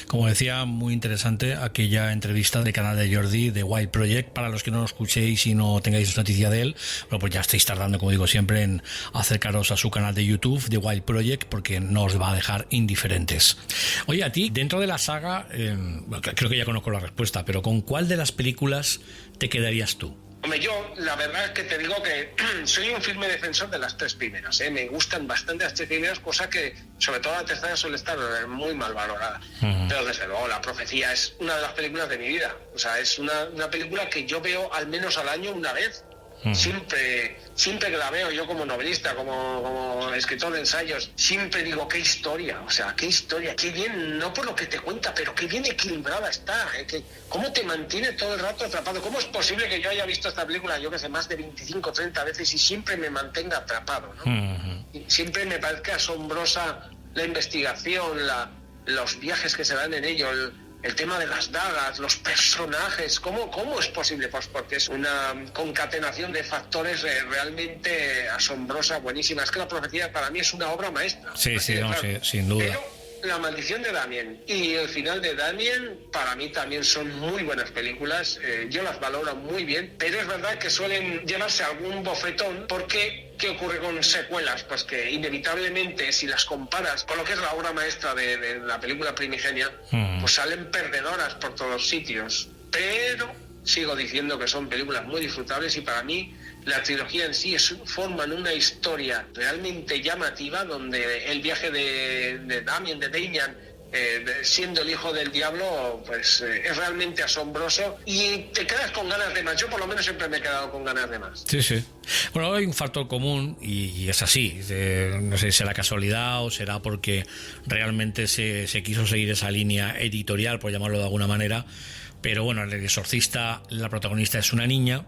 Como decía, muy interesante aquella entrevista del canal de Jordi de White Project. Para los que no lo escuchéis y no tengáis noticia de él, bueno, pues ya estáis tardando, como digo siempre, en acercaros a su canal de YouTube de White Project, porque no os va a dejar indiferentes. Oye, a ti, dentro de la saga, creo que ya conozco la respuesta, pero ¿con cuál de las películas te quedarías tú? Hombre, yo la verdad es que te digo que soy un firme defensor de las tres primeras, ¿eh? Me gustan bastante las tres primeras, cosa que sobre todo la tercera suele estar muy mal valorada. Pero desde luego La Profecía es una de las películas de mi vida. O sea, es una película que yo veo al menos al año una vez. Siempre que la veo yo como novelista, como escritor de ensayos, siempre digo, qué historia, qué bien, no por lo que te cuenta, pero qué bien equilibrada está, cómo te mantiene todo el rato atrapado. ¿Cómo es posible que yo haya visto esta película, yo que sé, más de 25 o 30 veces y siempre me mantenga atrapado, ¿no? Y siempre me parece asombrosa la investigación, los viajes que se dan en ello, el tema de las dagas, los personajes, ¿cómo es posible? Pues porque es una concatenación de factores realmente asombrosa, buenísima. Es que La profecía para mí es una obra maestra. Sí, sin duda. Pero La maldición de Damien y el final de Damien para mí también son muy buenas películas. Yo las valoro muy bien, pero es verdad que suelen llevarse algún bofetón porque... ¿Qué ocurre con secuelas? Pues que inevitablemente, si las comparas con lo que es la obra maestra de la película primigenia, pues salen perdedoras por todos sitios. Pero sigo diciendo que son películas muy disfrutables y para mí la trilogía en sí forman una historia realmente llamativa donde el viaje de Damien, siendo el hijo del diablo, pues es realmente asombroso y te quedas con ganas de más. Yo por lo menos siempre me he quedado con ganas de más. Sí. Bueno, hay un factor común y es así. No sé si será casualidad o será porque realmente se quiso seguir esa línea editorial, por llamarlo de alguna manera. Pero bueno, en El exorcista la protagonista es una niña.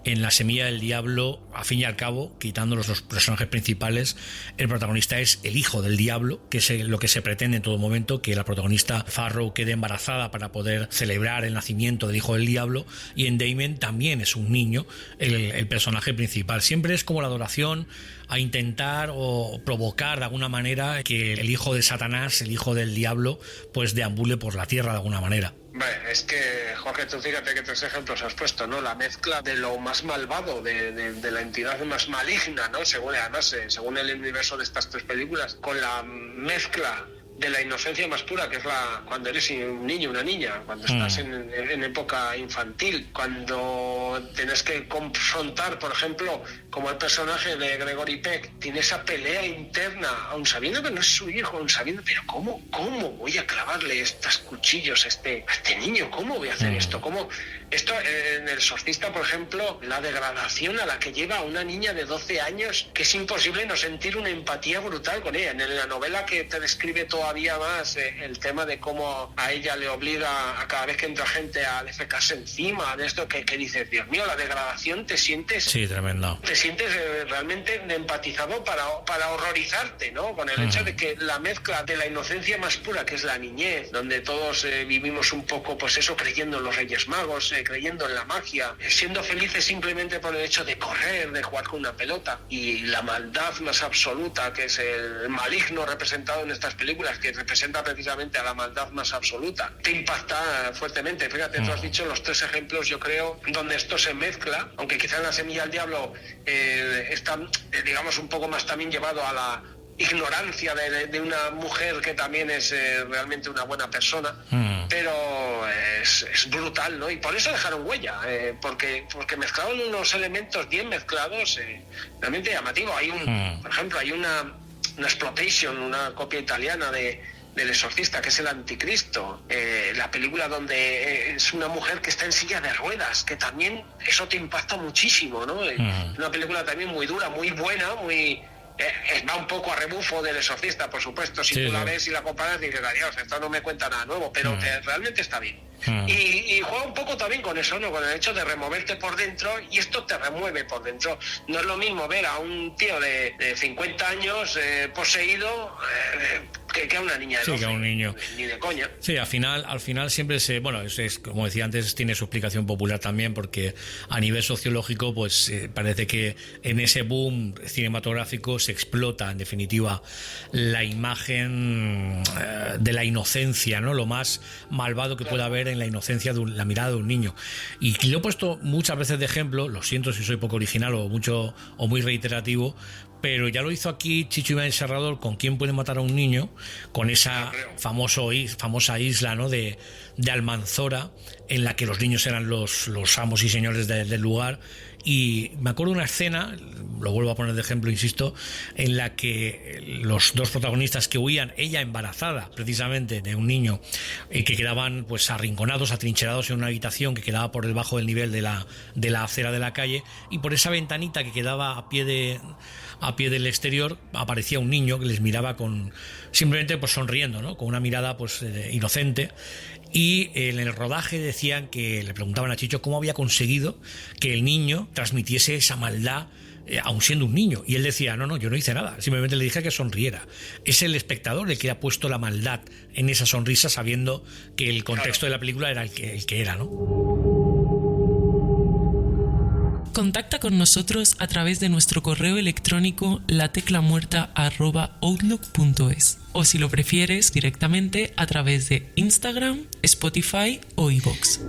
En La semilla del diablo, a fin y al cabo, quitando los dos personajes principales, el protagonista es el hijo del diablo, que es lo que se pretende en todo momento, que la protagonista Farrow quede embarazada para poder celebrar el nacimiento del hijo del diablo. Y en Damien también es un niño el personaje principal. Siempre es como la adoración a intentar o provocar de alguna manera que el hijo de Satanás, el hijo del diablo, pues deambule por la tierra de alguna manera. Bueno, es que, Jorge, tú fíjate que 3 ejemplos has puesto, ¿no? La mezcla de lo más malvado, de la entidad más maligna, ¿no? Según el universo de estas 3 películas, con la mezcla de la inocencia más pura, que es cuando eres un niño, una niña, cuando estás en época infantil, cuando tienes que confrontar, por ejemplo, como el personaje de Gregory Peck, tiene esa pelea interna, aun sabiendo que no es su hijo, aun sabiendo, pero ¿cómo voy a clavarle estos cuchillos a este niño? ¿Cómo voy a hacer esto? Esto en El exorcista, por ejemplo, la degradación a la que lleva a una niña de 12 años, que es imposible no sentir una empatía brutal con ella. En la novela que te describe todavía más el tema de cómo a ella le obliga a cada vez que entra gente a defecarse encima, de esto que dices, Dios mío, la degradación, te sientes... Sí, tremendo. Te sientes realmente empatizado para horrorizarte, ¿no? Con el hecho de que la mezcla de la inocencia más pura, que es la niñez, donde todos vivimos un poco, pues eso, creyendo en los Reyes Magos, creyendo en la magia, siendo felices simplemente por el hecho de correr, de jugar con una pelota, y la maldad más absoluta, que es el maligno representado en estas películas, que representa precisamente a la maldad más absoluta, te impacta fuertemente. Fíjate, tú has dicho los 3 ejemplos, yo creo, donde esto se mezcla, aunque quizá en La semilla del diablo está, digamos, un poco más también llevado a la ignorancia de una mujer que también es realmente una buena persona, pero es brutal, ¿no? Y por eso dejaron huella, porque mezclaron unos elementos bien mezclados, realmente llamativo. Por ejemplo, hay una exploitation, una copia italiana del exorcista, que es El anticristo, la película donde es una mujer que está en silla de ruedas, que también eso te impacta muchísimo, ¿no? Una película también muy dura, muy buena, va un poco a rebufo del exorcista, por supuesto. Si tú la ves y la comparas, dices, adiós, esto no me cuenta nada nuevo, pero realmente está bien. Y juega un poco también con eso, ¿no? Con el hecho de removerte por dentro, y esto te remueve por dentro. No es lo mismo ver a un tío de 50 años poseído que a una niña de 12. Sí, que a un niño. Ni de coña. Sí, al final siempre bueno, es como decía antes, tiene su explicación popular también, porque a nivel sociológico, pues parece que en ese boom cinematográfico se explota, en definitiva, la imagen de la inocencia, ¿no? Lo más malvado que pueda haber en la inocencia de la mirada de un niño. Y lo he puesto muchas veces de ejemplo, lo siento si soy poco original o muy reiterativo, pero ya lo hizo aquí Chicho Ibáñez Serrador con ¿Quién puede matar a un niño?, con esa famosa isla, ¿no?, de Almanzora, en la que los niños eran los amos y señores del lugar, Y me acuerdo de una escena, lo vuelvo a poner de ejemplo, insisto, en la que los dos protagonistas que huían, ella embarazada precisamente de un niño, que quedaban pues arrinconados, atrincherados en una habitación que quedaba por debajo del nivel de la acera de la calle, y por esa ventanita que quedaba a pie del exterior aparecía un niño que les miraba simplemente pues sonriendo, ¿no? Con una mirada pues inocente. Y en el rodaje decían que le preguntaban a Chicho cómo había conseguido que el niño transmitiese esa maldad aun siendo un niño, y él decía, no, yo no hice nada, simplemente le dije que sonriera. Es el espectador el que ha puesto la maldad en esa sonrisa, sabiendo que el contexto de la película era el que era, ¿no? Contacta con nosotros a través de nuestro correo electrónico lateclamuerta@outlook.es, o si lo prefieres directamente a través de Instagram, Spotify o iVoox.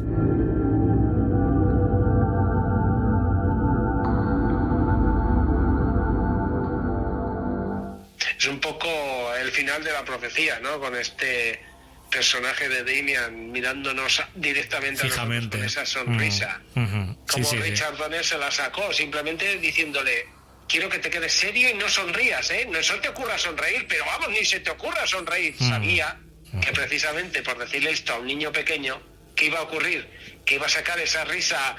Es un poco el final de la profecía, ¿no? Con este personaje de Damian mirándonos directamente fijamente a nosotros con esa sonrisa. Como sí, Richard Donner se la sacó, simplemente diciéndole, quiero que te quedes serio y no sonrías, ¿eh? No se te ocurra sonreír, pero vamos, ni se te ocurra sonreír. Sabía que precisamente por decirle esto a un niño pequeño, ¿qué iba a ocurrir? Que iba a sacar esa risa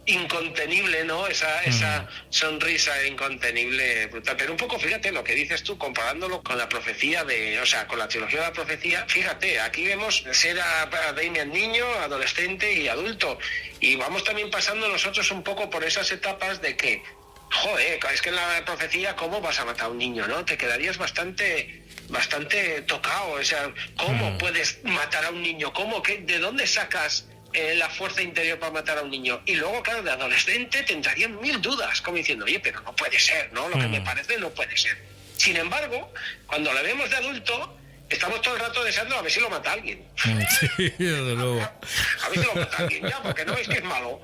incontenible, ¿no? Esa sonrisa incontenible, brutal. Pero un poco, fíjate lo que dices tú, comparándolo con la profecía con la trilogía de la profecía, fíjate, aquí vemos ser a Damian niño, adolescente y adulto, y vamos también pasando nosotros un poco por esas etapas de que, joder, es que en la profecía, ¿cómo vas a matar a un niño, no? Te quedarías bastante tocado, o sea, ¿cómo puedes matar a un niño? ¿De dónde sacas la fuerza interior para matar a un niño? Y luego, claro, de adolescente te entrarían mil dudas, como diciendo, oye, pero no puede ser, ¿no? Lo que me parece no puede ser. Sin embargo, cuando le vemos de adulto, estamos todo el rato deseando a ver si lo mata alguien. Sí, desde luego. A ver si lo mata alguien ya, porque no es que es malo.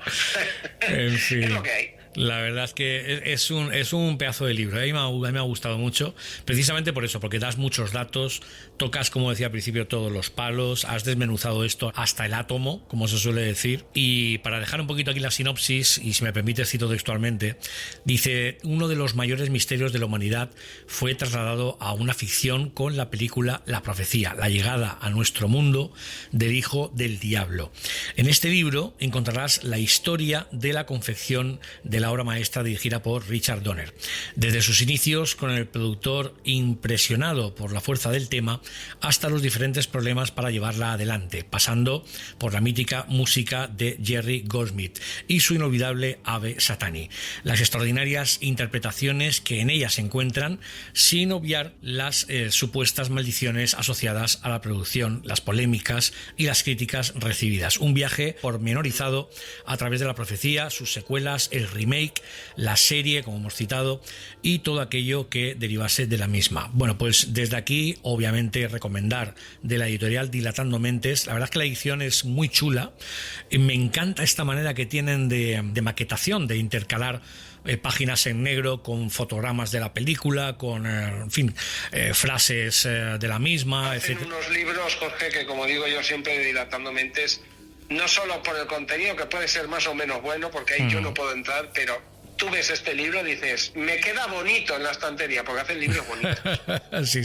En fin. Es lo que hay. La verdad es que es un pedazo de libro. A mí me ha gustado mucho, precisamente por eso, porque das muchos datos, tocas, como decía al principio, todos los palos, has desmenuzado esto hasta el átomo, como se suele decir. Y para dejar un poquito aquí la sinopsis, y si me permite cito textualmente, dice, uno de los mayores misterios de la humanidad fue trasladado a una ficción con la película La Profecía, la llegada a nuestro mundo del Hijo del Diablo. En este libro encontrarás la historia de la confección de la obra maestra dirigida por Richard Donner. Desde sus inicios con el productor impresionado por la fuerza del tema hasta los diferentes problemas para llevarla adelante, pasando por la mítica música de Jerry Goldsmith y su inolvidable Ave Satani, las extraordinarias interpretaciones que en ella se encuentran, sin obviar las supuestas maldiciones asociadas a la producción, las polémicas y las críticas recibidas. Un viaje pormenorizado a través de La Profecía, sus secuelas, el remake, la serie, como hemos citado, y todo aquello que derivase de la misma. Bueno, pues desde aquí, obviamente, recomendar de la editorial Dilatando Mentes. La verdad es que la edición es muy chula. Me encanta esta manera que tienen de maquetación, de intercalar páginas en negro con fotogramas de la película, con, en fin, frases de la misma, Hacen etc. unos libros, Jorge, que como digo yo siempre, Dilatando Mentes, no solo por el contenido, que puede ser más o menos bueno, porque ahí yo no puedo entrar, pero tú ves este libro y dices, me queda bonito en la estantería, porque hacen libros bonitos. Sí,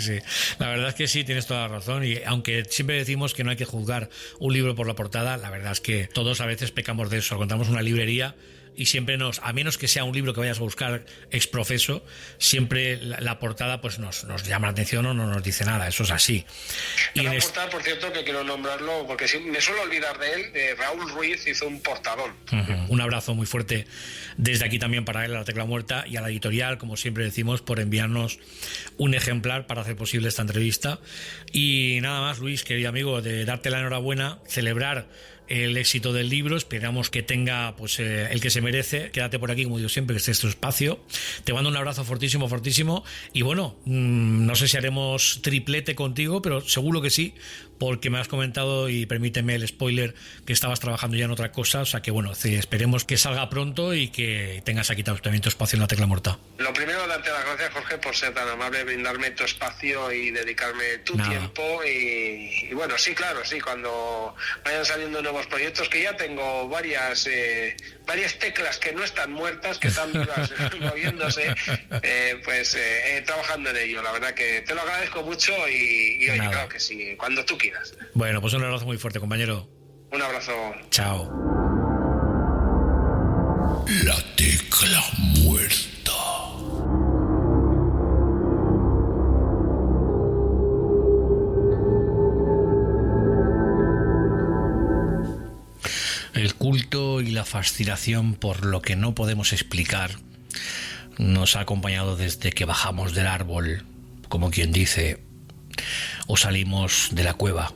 la verdad es que sí, tienes toda la razón, y aunque siempre decimos que no hay que juzgar un libro por la portada, la verdad es que todos a veces pecamos de eso. Encontramos una librería y siempre a menos que sea un libro que vayas a buscar ex profeso, siempre la portada pues nos llama la atención o no nos dice nada, eso es así. Y la portada, por cierto, que quiero nombrarlo, porque me suelo olvidar de él, Raúl Ruiz hizo un portadón. Un abrazo muy fuerte desde aquí también para él, a La Tecla Muerta, y a la editorial, como siempre decimos, por enviarnos un ejemplar para hacer posible esta entrevista. Y nada más, Luis, querido amigo, de darte la enhorabuena, celebrar el éxito del libro, esperamos que tenga pues el que se merece. Quédate por aquí, como digo siempre, que esté tu espacio. Te mando un abrazo fortísimo, y bueno, no sé si haremos triplete contigo, pero seguro que sí, porque me has comentado, y permíteme el spoiler, que estabas trabajando ya en otra cosa, o sea que bueno, esperemos que salga pronto y que tengas aquí también tu espacio en La Tecla Muerta. Lo primero, darte las gracias, Jorge, por ser tan amable, brindarme tu espacio y dedicarme tu tiempo, y bueno, sí, claro, sí, cuando vayan saliendo nuevos nuevos proyectos, que ya tengo varias teclas que no están muertas, que están vivas, moviéndose, trabajando en ello. La verdad que te lo agradezco mucho y oye, claro que sí, cuando tú quieras. Bueno, pues un abrazo muy fuerte, compañero. Un abrazo. Chao. La tecla muerta. El culto y la fascinación por lo que no podemos explicar nos ha acompañado desde que bajamos del árbol, como quien dice, o salimos de la cueva.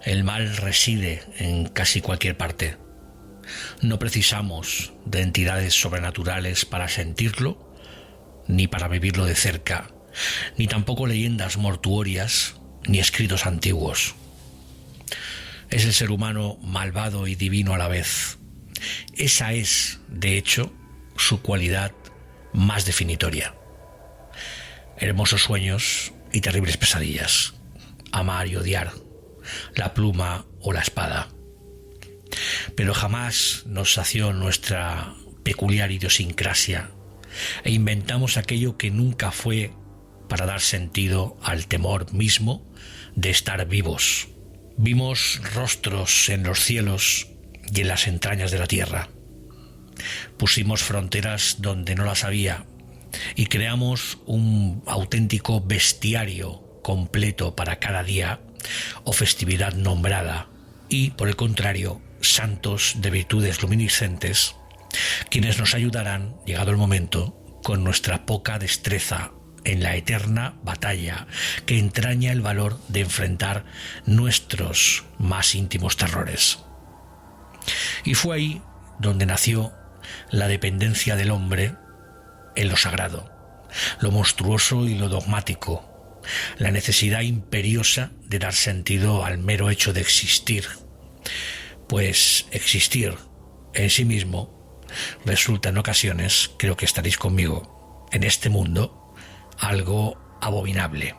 El mal reside en casi cualquier parte. No precisamos de entidades sobrenaturales para sentirlo, ni para vivirlo de cerca, ni tampoco leyendas mortuorias, ni escritos antiguos. Es el ser humano malvado y divino a la vez. Esa es, de hecho, su cualidad más definitoria. Hermosos sueños y terribles pesadillas. Amar y odiar. La pluma o la espada. Pero jamás nos sació nuestra peculiar idiosincrasia e inventamos aquello que nunca fue para dar sentido al temor mismo de estar vivos. Vimos rostros en los cielos y en las entrañas de la tierra. Pusimos fronteras donde no las había y creamos un auténtico bestiario completo para cada día o festividad nombrada y, por el contrario, santos de virtudes luminiscentes, quienes nos ayudarán, llegado el momento, con nuestra poca destreza en la eterna batalla que entraña el valor de enfrentar nuestros más íntimos terrores. Y fue ahí donde nació la dependencia del hombre en lo sagrado, lo monstruoso y lo dogmático, la necesidad imperiosa de dar sentido al mero hecho de existir, pues existir en sí mismo resulta en ocasiones, creo que estaréis conmigo, en este mundo, algo abominable.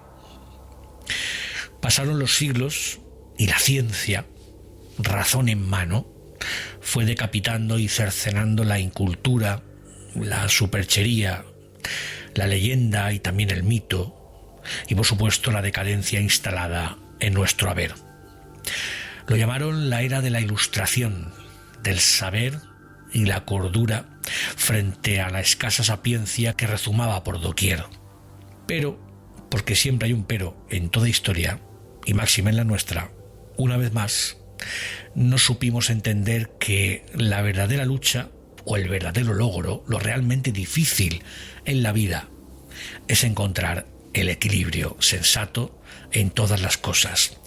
Pasaron los siglos y la ciencia, razón en mano, fue decapitando y cercenando la incultura, la superchería, la leyenda y también el mito, y por supuesto la decadencia instalada en nuestro haber. Lo llamaron la era de la ilustración, del saber y la cordura frente a la escasa sapiencia que rezumaba por doquier. Pero, porque siempre hay un pero en toda historia, y máxima en la nuestra, una vez más, no supimos entender que la verdadera lucha o el verdadero logro, lo realmente difícil en la vida, es encontrar el equilibrio sensato en todas las cosas.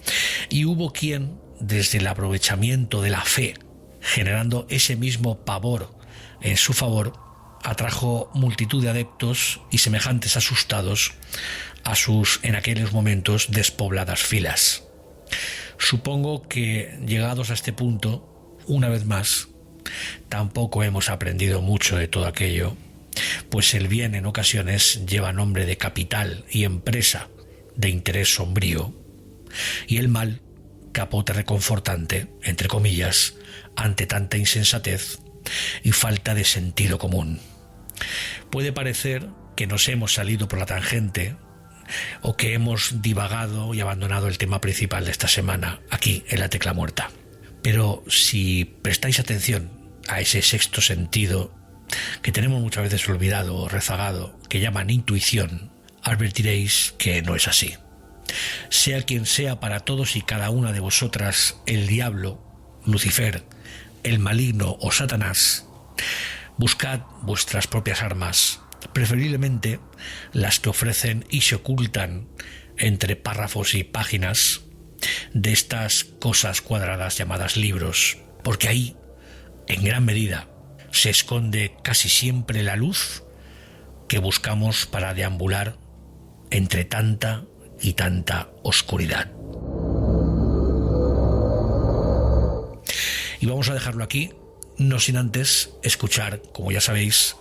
Y hubo quien, desde el aprovechamiento de la fe, generando ese mismo pavor en su favor, atrajo multitud de adeptos y semejantes asustados a sus, en aquellos momentos, despobladas filas. Supongo que, llegados a este punto, una vez más, tampoco hemos aprendido mucho de todo aquello, pues el bien en ocasiones lleva nombre de capital y empresa de interés sombrío, y el mal, capote reconfortante, entre comillas, ante tanta insensatez y falta de sentido común. Puede parecer que nos hemos salido por la tangente o que hemos divagado y abandonado el tema principal de esta semana aquí en La Tecla Muerta. Pero si prestáis atención a ese sexto sentido que tenemos muchas veces olvidado o rezagado, que llaman intuición, advertiréis que no es así. Sea quien sea para todos y cada una de vosotras el diablo, Lucifer, el maligno o Satanás, buscad vuestras propias armas, preferiblemente las que ofrecen y se ocultan entre párrafos y páginas de estas cosas cuadradas llamadas libros, porque ahí, en gran medida, se esconde casi siempre la luz que buscamos para deambular entre tanta y tanta oscuridad. Y vamos a dejarlo aquí, no sin antes escuchar, como ya sabéis,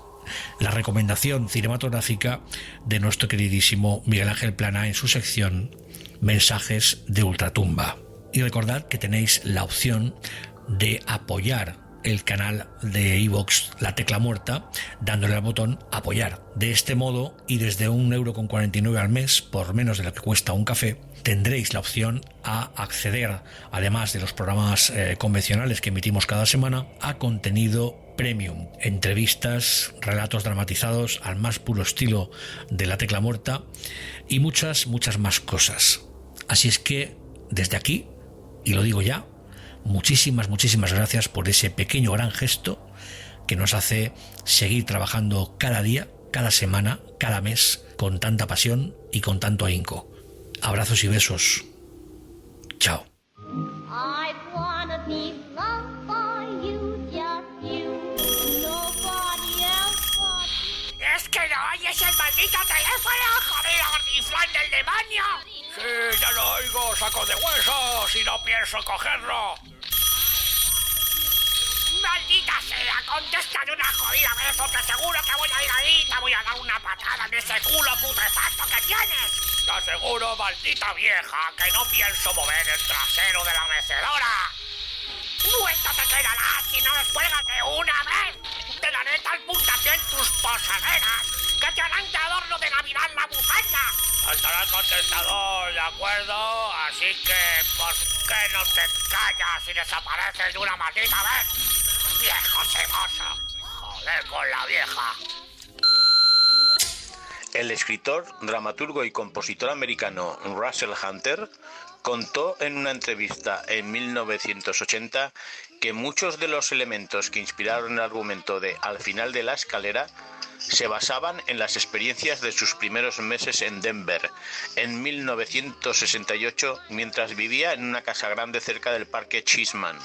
la recomendación cinematográfica de nuestro queridísimo Miguel Ángel Plana en su sección Mensajes de Ultratumba. Y recordad que tenéis la opción de apoyar el canal de iVoox La Tecla Muerta dándole al botón apoyar. De este modo, y desde 1,49 € al mes, por menos de lo que cuesta un café, tendréis la opción a acceder, además de los programas convencionales que emitimos cada semana, a contenido premium, entrevistas, relatos dramatizados al más puro estilo de La Tecla Muerta y muchas más cosas. Así es que desde aquí, y lo digo ya, muchísimas gracias por ese pequeño gran gesto que nos hace seguir trabajando cada día, cada semana, cada mes, con tanta pasión y con tanto ahínco. Abrazos y besos. Chao. ¿Es que no oyes el maldito teléfono, jodido gordiflán del demonio? Sí, ya lo oigo, saco de huesos y no pienso cogerlo. ¡Maldita sea! ¡Contesta de una jodida vez o te aseguro que voy a ir ahí y te voy a dar una patada en ese culo putrefacto que tienes! Te aseguro, maldita vieja, que no pienso mover el trasero de la mecedora. ¡Muerto te quedarás si no descuelgas de una vez! ¡Te daré tal puntapié en tus posaderas que te harán de adorno de Navidad la bufanda! Saltará el contestador, ¿de acuerdo? Así que, ¿por qué no te callas y desapareces de una maldita vez? ¡Viejo ceboso! ¡Joder con la vieja! El escritor, dramaturgo y compositor americano Russell Hunter contó en una entrevista en 1980 que muchos de los elementos que inspiraron el argumento de Al final de la escalera se basaban en las experiencias de sus primeros meses en Denver, en 1968, mientras vivía en una casa grande cerca del Parque Cheeseman,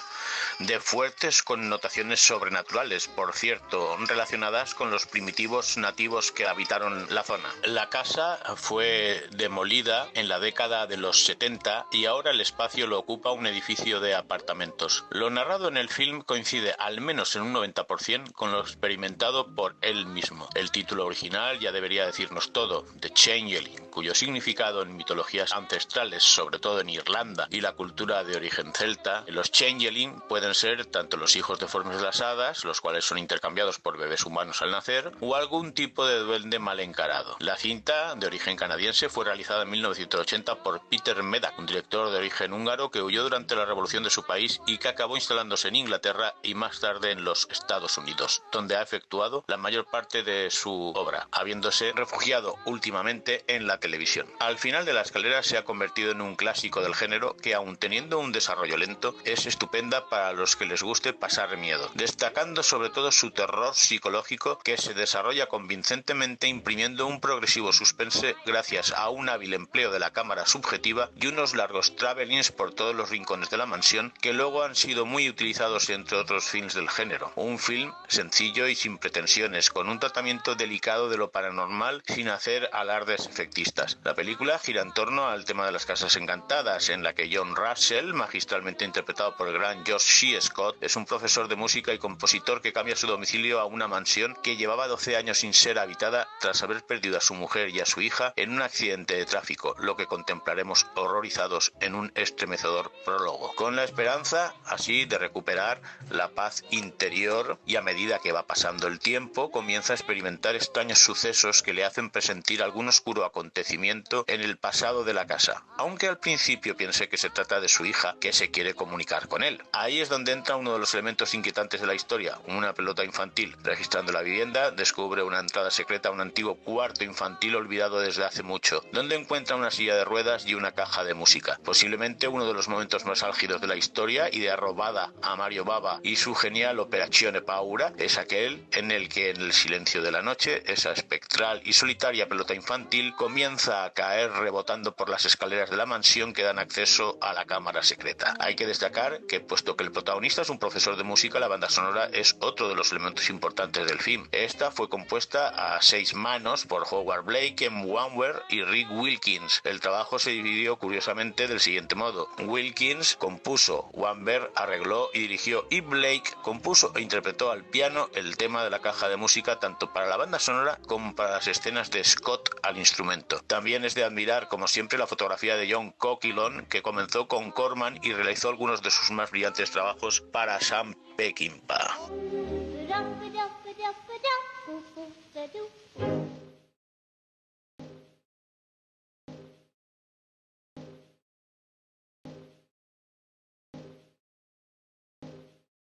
de fuertes connotaciones sobrenaturales, por cierto, relacionadas con los primitivos nativos que habitaron la zona. La casa fue demolida en la década de los 70 y ahora el espacio lo ocupa un edificio de apartamentos. Lo narrado en el film coincide al menos en un 90% con lo experimentado por él mismo. El título original ya debería decirnos todo, The Changeling, cuyo significado en mitologías ancestrales, sobre todo en Irlanda y la cultura de origen celta, los Changeling pueden ser tanto los hijos deformes de las hadas, los cuales son intercambiados por bebés humanos al nacer, o algún tipo de duende mal encarado. La cinta, de origen canadiense, fue realizada en 1980 por Peter Medak, un director de origen húngaro que huyó durante la revolución de su país y que acabó instalándose en Inglaterra y más tarde en los Estados Unidos, donde ha efectuado la mayor parte de su obra, habiéndose refugiado últimamente en la televisión. Al final de la escalera se ha convertido en un clásico del género que, aun teniendo un desarrollo lento, es estupenda para los que les guste pasar miedo, destacando sobre todo su terror psicológico que se desarrolla convincentemente imprimiendo un progresivo suspense gracias a un hábil empleo de la cámara subjetiva y unos largos travelings por todos los rincones de la mansión que luego han sido muy utilizados entre otros films del género. Un film sencillo y sin pretensiones, con un tratamiento delicado de lo paranormal sin hacer alardes efectistas. La película gira en torno al tema de las casas encantadas, en la que John Russell, magistralmente interpretado por el gran George C. Scott, es un profesor de música y compositor que cambia su domicilio a una mansión que llevaba 12 años sin ser habitada tras haber perdido a su mujer y a su hija en un accidente de tráfico, lo que contemplaremos horrorizados en un estremecedor prólogo, con la esperanza así de recuperar la paz interior, y a medida que va pasando el tiempo comienza a experimentar extraños sucesos que le hacen presentir algún oscuro acontecimiento en el pasado de la casa, aunque al principio piense que se trata de su hija que se quiere comunicar con él. Ahí es donde entra uno de los elementos inquietantes de la historia, una pelota infantil. Registrando la vivienda, descubre una entrada secreta a un antiguo cuarto infantil olvidado desde hace mucho, donde encuentra una silla de ruedas y una caja de música. Posiblemente uno de los momentos más álgidos de la historia, idea robada a Mario Bava y su genial Operazione Paura, es aquel en el que en el silencio de la noche, esa espectral y solitaria pelota infantil comienza a caer rebotando por las escaleras de la mansión que dan acceso a la cámara secreta. Hay que destacar que, puesto que el protagonista es un profesor de música, la banda sonora es otro de los elementos importantes del film. Esta fue compuesta a 6 manos por Howard Blake, Ken Wanwer y Rick Wilkins. El trabajo se dividió curiosamente del siguiente modo: Wilkins compuso, Wanwer arregló y dirigió, y Blake compuso e interpretó al piano el tema de la caja de música, tanto tanto para la banda sonora como para las escenas de Scott al instrumento. También es de admirar, como siempre, la fotografía de John Coquelin, que comenzó con Corman y realizó algunos de sus más brillantes trabajos para Sam Peckinpah.